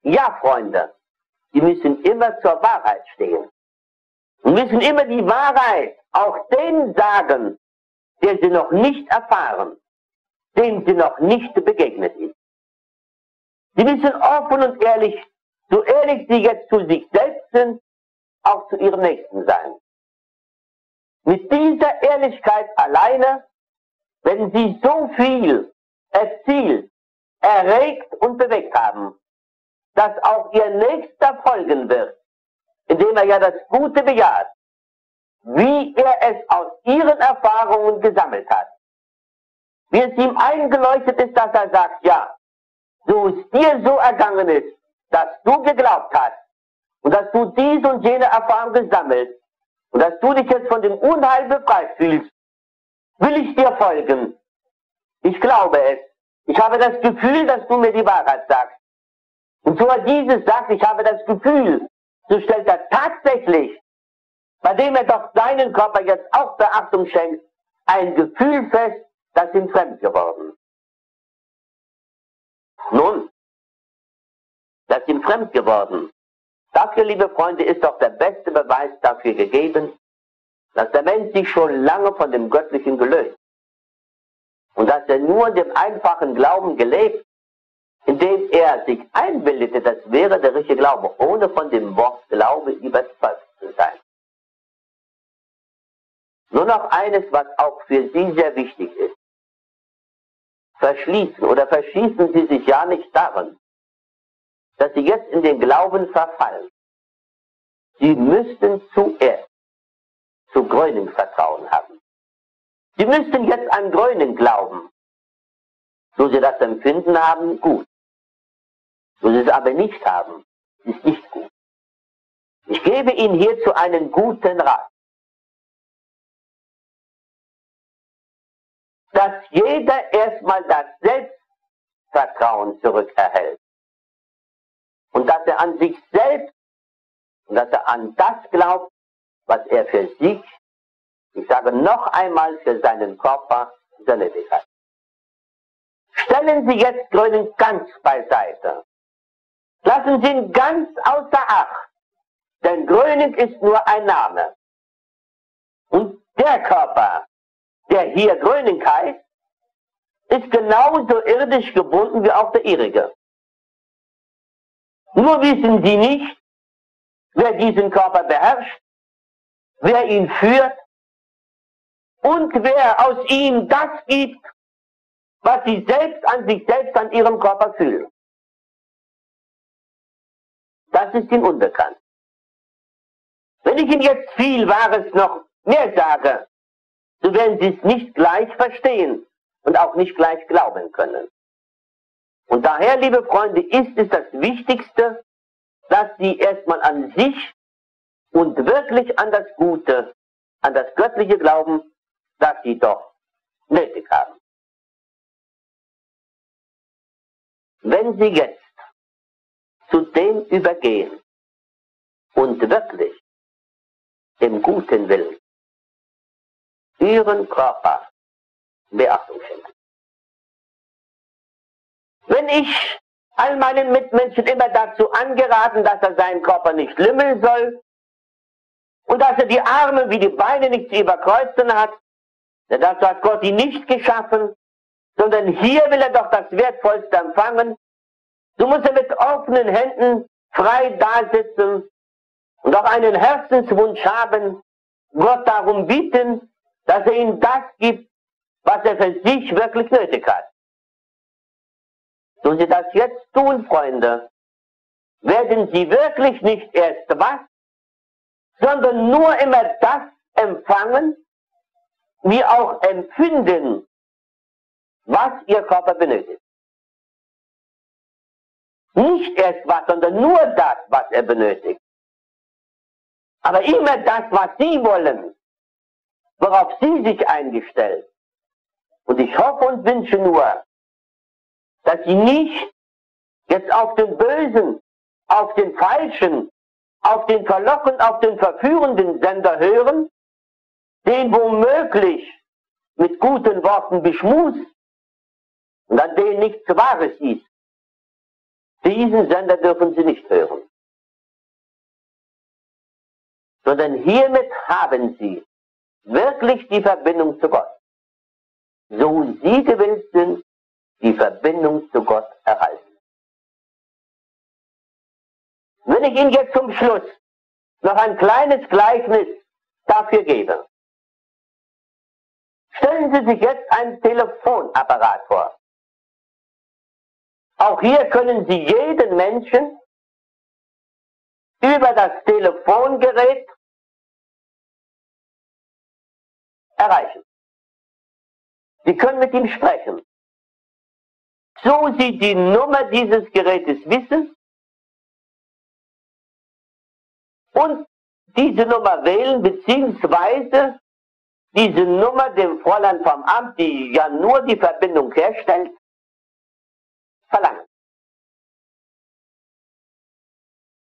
Ja, Freunde, Sie müssen immer zur Wahrheit stehen. Und müssen immer die Wahrheit auch denen sagen, der sie noch nicht erfahren, dem sie noch nicht begegnet ist. Sie müssen offen und ehrlich, so ehrlich Sie jetzt zu sich selbst sind, auch zu Ihrem Nächsten sein. Mit dieser Ehrlichkeit alleine, wenn Sie so viel erzielt, erregt und bewegt haben, dass auch Ihr Nächster folgen wird, indem er ja das Gute bejaht, wie er es aus ihren Erfahrungen gesammelt hat. Wie es ihm eingeleuchtet ist, dass er sagt, ja, so es dir so ergangen ist, dass du geglaubt hast und dass du dies und jene Erfahrung gesammelt und dass du dich jetzt von dem Unheil befreit fühlst, will ich dir folgen. Ich glaube es. Ich habe das Gefühl, dass du mir die Wahrheit sagst. Und so er dieses sagt, ich habe das Gefühl, so stellt er tatsächlich, bei dem er doch seinen Körper jetzt auch Beachtung schenkt, ein Gefühl fest, das ihm fremd geworden. Nun, das ihm fremd geworden. Dafür, liebe Freunde, ist doch der beste Beweis dafür gegeben, dass der Mensch sich schon lange von dem Göttlichen gelöst und dass er nur in dem einfachen Glauben gelebt, indem er sich einbildete, das wäre der richtige Glaube, ohne von dem Wort Glaube überzeugt zu sein. Nur noch eines, was auch für Sie sehr wichtig ist. Verschließen oder verschießen Sie sich ja nicht darin, dass Sie jetzt in den Glauben verfallen. Sie müssten zuerst zu Gröning Vertrauen haben. Sie müssten jetzt an Gröning glauben. So Sie das Empfinden haben, gut. So Sie es aber nicht haben, ist nicht gut. Ich gebe Ihnen hierzu einen guten Rat. Dass jeder erstmal das Selbstvertrauen zurückerhält. Und dass er an sich selbst und dass er an das glaubt, was er für sich, ich sage noch einmal, für seinen Körper nötig hat. Stellen Sie jetzt Gröning ganz beiseite. Lassen Sie ihn ganz außer Acht. Denn Gröning ist nur ein Name. Und der Körper, der hier Gröning heißt, ist genauso irdisch gebunden wie auch der ihrige. Nur wissen Sie nicht, wer diesen Körper beherrscht, wer ihn führt und wer aus ihm das gibt, was Sie selbst an Ihrem Körper fühlen. Das ist Ihnen unbekannt. Wenn ich Ihnen jetzt viel Wahres noch mehr sage, so werden Sie es nicht gleich verstehen und auch nicht gleich glauben können. Und daher, liebe Freunde, ist es das Wichtigste, dass Sie erstmal an sich und wirklich an das Gute, an das Göttliche glauben, das Sie doch nötig haben. Wenn Sie jetzt zu dem übergehen und wirklich im guten Willen Ihren Körper Beachtung schenken. Wenn ich all meinen Mitmenschen immer dazu angeraten, dass er seinen Körper nicht lümmeln soll und dass er die Arme wie die Beine nicht zu überkreuzen hat, denn dazu hat Gott ihn nicht geschaffen, sondern hier will er doch das Wertvollste empfangen, so muss er mit offenen Händen frei dasitzen und auch einen Herzenswunsch haben, Gott darum bitten, dass er ihm das gibt, was er für sich wirklich nötig hat. So Sie das jetzt tun, Freunde, werden Sie wirklich nicht erst was, sondern nur immer das empfangen, wie auch empfinden, was Ihr Körper benötigt. Nicht erst was, sondern nur das, was er benötigt. Aber immer das, was Sie wollen, worauf Sie sich eingestellt. Und ich hoffe und wünsche nur, dass Sie nicht jetzt auf den Bösen, auf den Falschen, auf den verlockenden, auf den verführenden Sender hören, den womöglich mit guten Worten beschmust und an denen nichts Wahres ist. Diesen Sender dürfen Sie nicht hören. Sondern hiermit haben Sie wirklich die Verbindung zu Gott. So Sie gewillt sind, die Verbindung zu Gott erhalten. Wenn ich Ihnen jetzt zum Schluss noch ein kleines Gleichnis dafür gebe. Stellen Sie sich jetzt einen Telefonapparat vor. Auch hier können Sie jeden Menschen über das Telefongerät erreichen. Sie können mit ihm sprechen. So Sie die Nummer dieses Gerätes wissen und diese Nummer wählen, beziehungsweise diese Nummer dem Fräulein vom Amt, die ja nur die Verbindung herstellt, verlangen.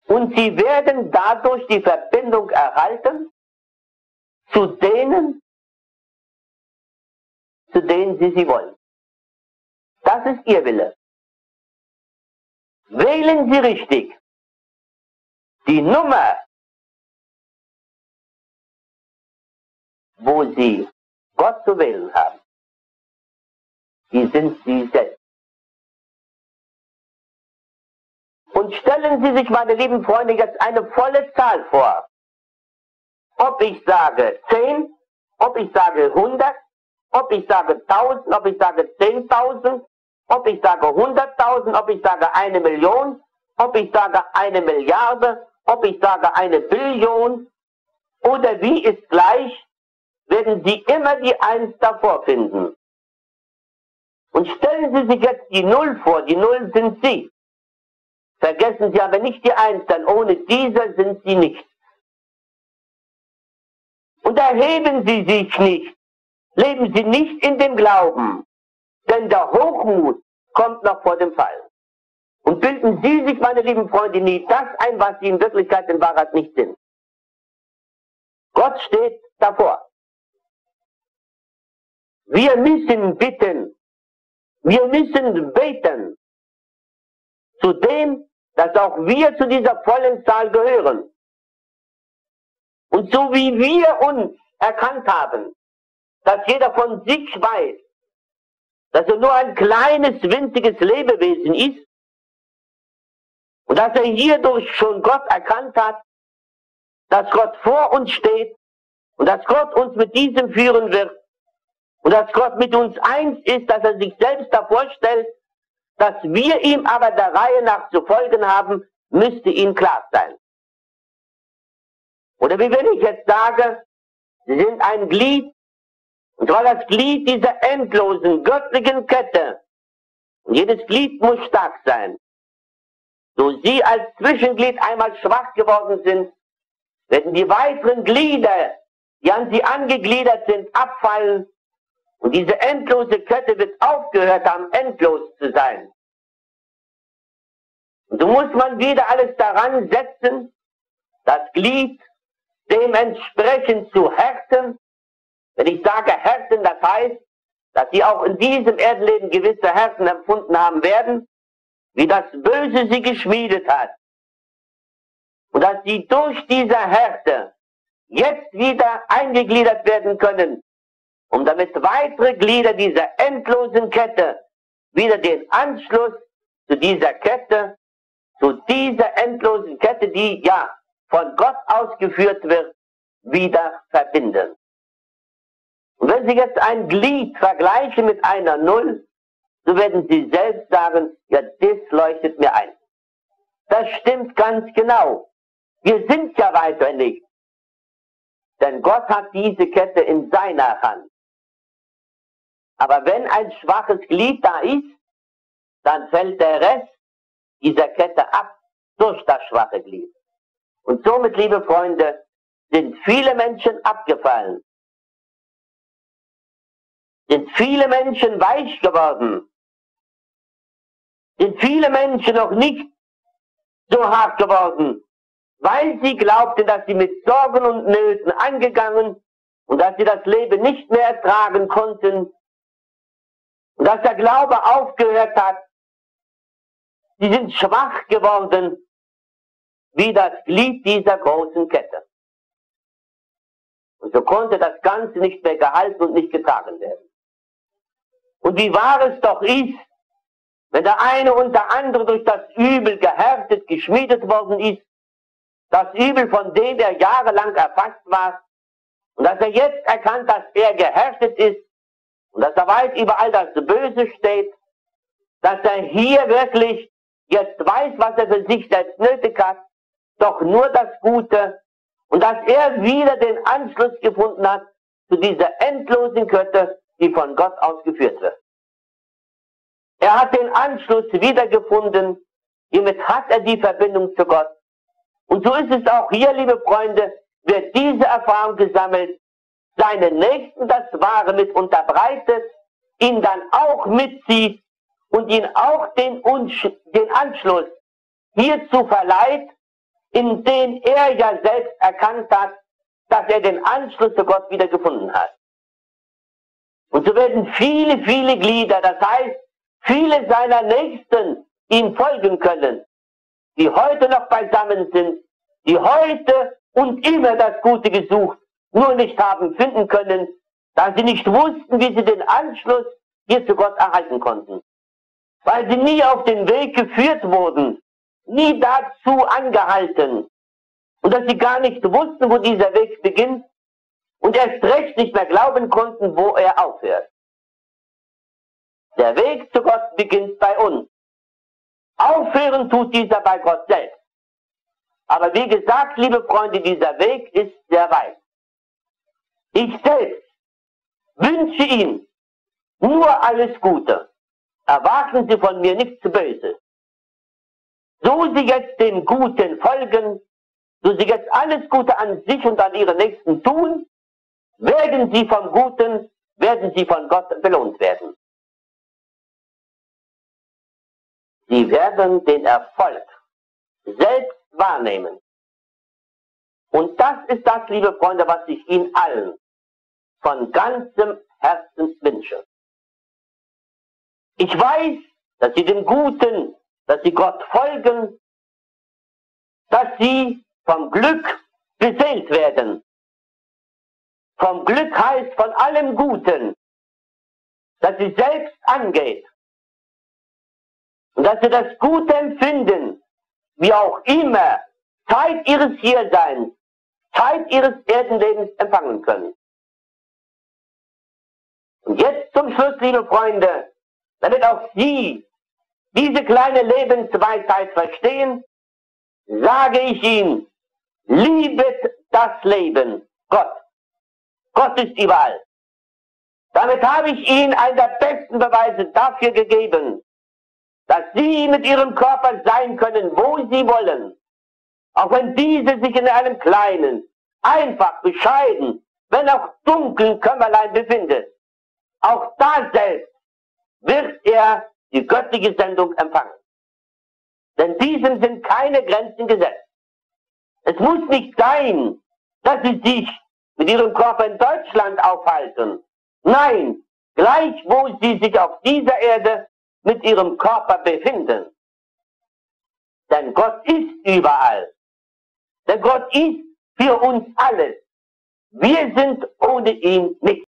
Und Sie werden dadurch die Verbindung erhalten zu denen Sie wollen. Das ist Ihr Wille. Wählen Sie richtig. Die Nummer, wo Sie Gott zu wählen haben, die sind Sie selbst. Und stellen Sie sich, meine lieben Freunde, jetzt eine volle Zahl vor. Ob ich sage 10, ob ich sage 100, ob ich sage 1000, ob ich sage 10.000, ob ich sage 100.000, ob ich sage 1 Million, ob ich sage 1 Milliarde, ob ich sage 1 Billion oder wie ist gleich, werden Sie immer die 1 davor finden. Und stellen Sie sich jetzt die 0 vor, die 0 sind Sie. Vergessen Sie aber nicht die 1, denn ohne diese sind Sie nichts. Und erheben Sie sich nicht, leben Sie nicht in dem Glauben, denn der Hochmut kommt noch vor dem Fall. Und bilden Sie sich, meine lieben Freunde, nie das ein, was Sie in Wirklichkeit in Wahrheit nicht sind. Gott steht davor. Wir müssen bitten, wir müssen beten, zu dem, dass auch wir zu dieser vollen Zahl gehören. Und so wie wir uns erkannt haben, dass jeder von sich weiß, dass er nur ein kleines, winziges Lebewesen ist und dass er hierdurch schon Gott erkannt hat, dass Gott vor uns steht und dass Gott uns mit diesem führen wird und dass Gott mit uns eins ist, dass er sich selbst davor stellt, dass wir ihm aber der Reihe nach zu folgen haben, müsste ihm klar sein. Oder wie wenn ich jetzt sage, Sie sind ein Glied, und zwar das Glied dieser endlosen, göttlichen Kette. Und jedes Glied muss stark sein. So Sie als Zwischenglied einmal schwach geworden sind, werden die weiteren Glieder, die an Sie angegliedert sind, abfallen. Und diese endlose Kette wird aufgehört haben, endlos zu sein. Und so muss man wieder alles daran setzen, das Glied dementsprechend zu härten. Wenn ich sage härten, das heißt, dass sie auch in diesem Erdenleben gewisse Härten empfunden haben werden, wie das Böse sie geschmiedet hat. Und dass sie durch diese Härte jetzt wieder eingegliedert werden können, um damit weitere Glieder dieser endlosen Kette wieder den Anschluss zu dieser Kette, zu dieser endlosen Kette, die ja von Gott ausgeführt wird, wieder verbinden. Und wenn Sie jetzt ein Glied vergleichen mit einer Null, so werden Sie selbst sagen, ja, das leuchtet mir ein. Das stimmt ganz genau. Wir sind ja weiter nicht. Denn Gott hat diese Kette in seiner Hand. Aber wenn ein schwaches Glied da ist, dann fällt der Rest dieser Kette ab durch das schwache Glied. Und somit, liebe Freunde, sind viele Menschen abgefallen. Sind viele Menschen weich geworden. Sind viele Menschen noch nicht so hart geworden, weil sie glaubten, dass sie mit Sorgen und Nöten angegangen und dass sie das Leben nicht mehr ertragen konnten und dass der Glaube aufgehört hat. Sie sind schwach geworden wie das Glied dieser großen Kette. Und so konnte das Ganze nicht mehr gehalten und nicht getragen werden. Und wie wahr es doch ist, wenn der eine und der andere durch das Übel gehärtet, geschmiedet worden ist, das Übel, von dem er jahrelang erfasst war, und dass er jetzt erkannt, dass er gehärtet ist, und dass er weit über all das Böse steht, dass er hier wirklich jetzt weiß, was er für sich selbst nötig hat, doch nur das Gute und dass er wieder den Anschluss gefunden hat zu dieser endlosen Kette, die von Gott ausgeführt wird. Er hat den Anschluss wiedergefunden, hiermit hat er die Verbindung zu Gott. Und so ist es auch hier, liebe Freunde, wird diese Erfahrung gesammelt, seinen Nächsten das Wahre mit unterbreitet, ihn dann auch mitzieht und ihn auch den Anschluss hierzu verleiht, in den er ja selbst erkannt hat, dass er den Anschluss zu Gott wiedergefunden hat. Und so werden viele, viele Glieder, das heißt, viele seiner Nächsten ihm folgen können, die heute noch beisammen sind, die heute und immer das Gute gesucht, nur nicht haben finden können, da sie nicht wussten, wie sie den Anschluss hier zu Gott erhalten konnten. Weil sie nie auf den Weg geführt wurden, nie dazu angehalten. Und dass sie gar nicht wussten, wo dieser Weg beginnt und erst recht nicht mehr glauben konnten, wo er aufhört. Der Weg zu Gott beginnt bei uns. Aufhören tut dieser bei Gott selbst. Aber wie gesagt, liebe Freunde, dieser Weg ist sehr weit. Ich selbst wünsche ihm nur alles Gute. Erwarten Sie von mir nichts Böses. So Sie jetzt dem Guten folgen, so Sie jetzt alles Gute an sich und an Ihren Nächsten tun, werden Sie vom Guten, werden Sie von Gott belohnt werden. Sie werden den Erfolg selbst wahrnehmen. Und das ist das, liebe Freunde, was ich Ihnen allen von ganzem Herzen wünsche. Ich weiß, dass Sie dem Guten, dass Sie Gott folgen, dass Sie vom Glück beseelt werden. Vom Glück heißt von allem Guten, dass Sie selbst angeht. Und dass Sie das Gute empfinden, wie auch immer, Zeit Ihres Hierseins, Zeit Ihres Erdenlebens empfangen können. Und jetzt zum Schluss, liebe Freunde, damit auch Sie diese kleine Lebensweisheit verstehen, sage ich Ihnen, liebet das Leben, Gott. Gott ist überall. Damit habe ich Ihnen einen der besten Beweise dafür gegeben, dass Sie mit Ihrem Körper sein können, wo Sie wollen. Auch wenn diese sich in einem kleinen, einfach, bescheiden, wenn auch dunklen Kämmerlein befindet. Auch da selbst wird er die göttliche Sendung empfangen. Denn diesem sind keine Grenzen gesetzt. Es muss nicht sein, dass Sie sich mit Ihrem Körper in Deutschland aufhalten. Nein, gleich wo Sie sich auf dieser Erde mit Ihrem Körper befinden. Denn Gott ist überall. Denn Gott ist für uns alles. Wir sind ohne ihn nichts.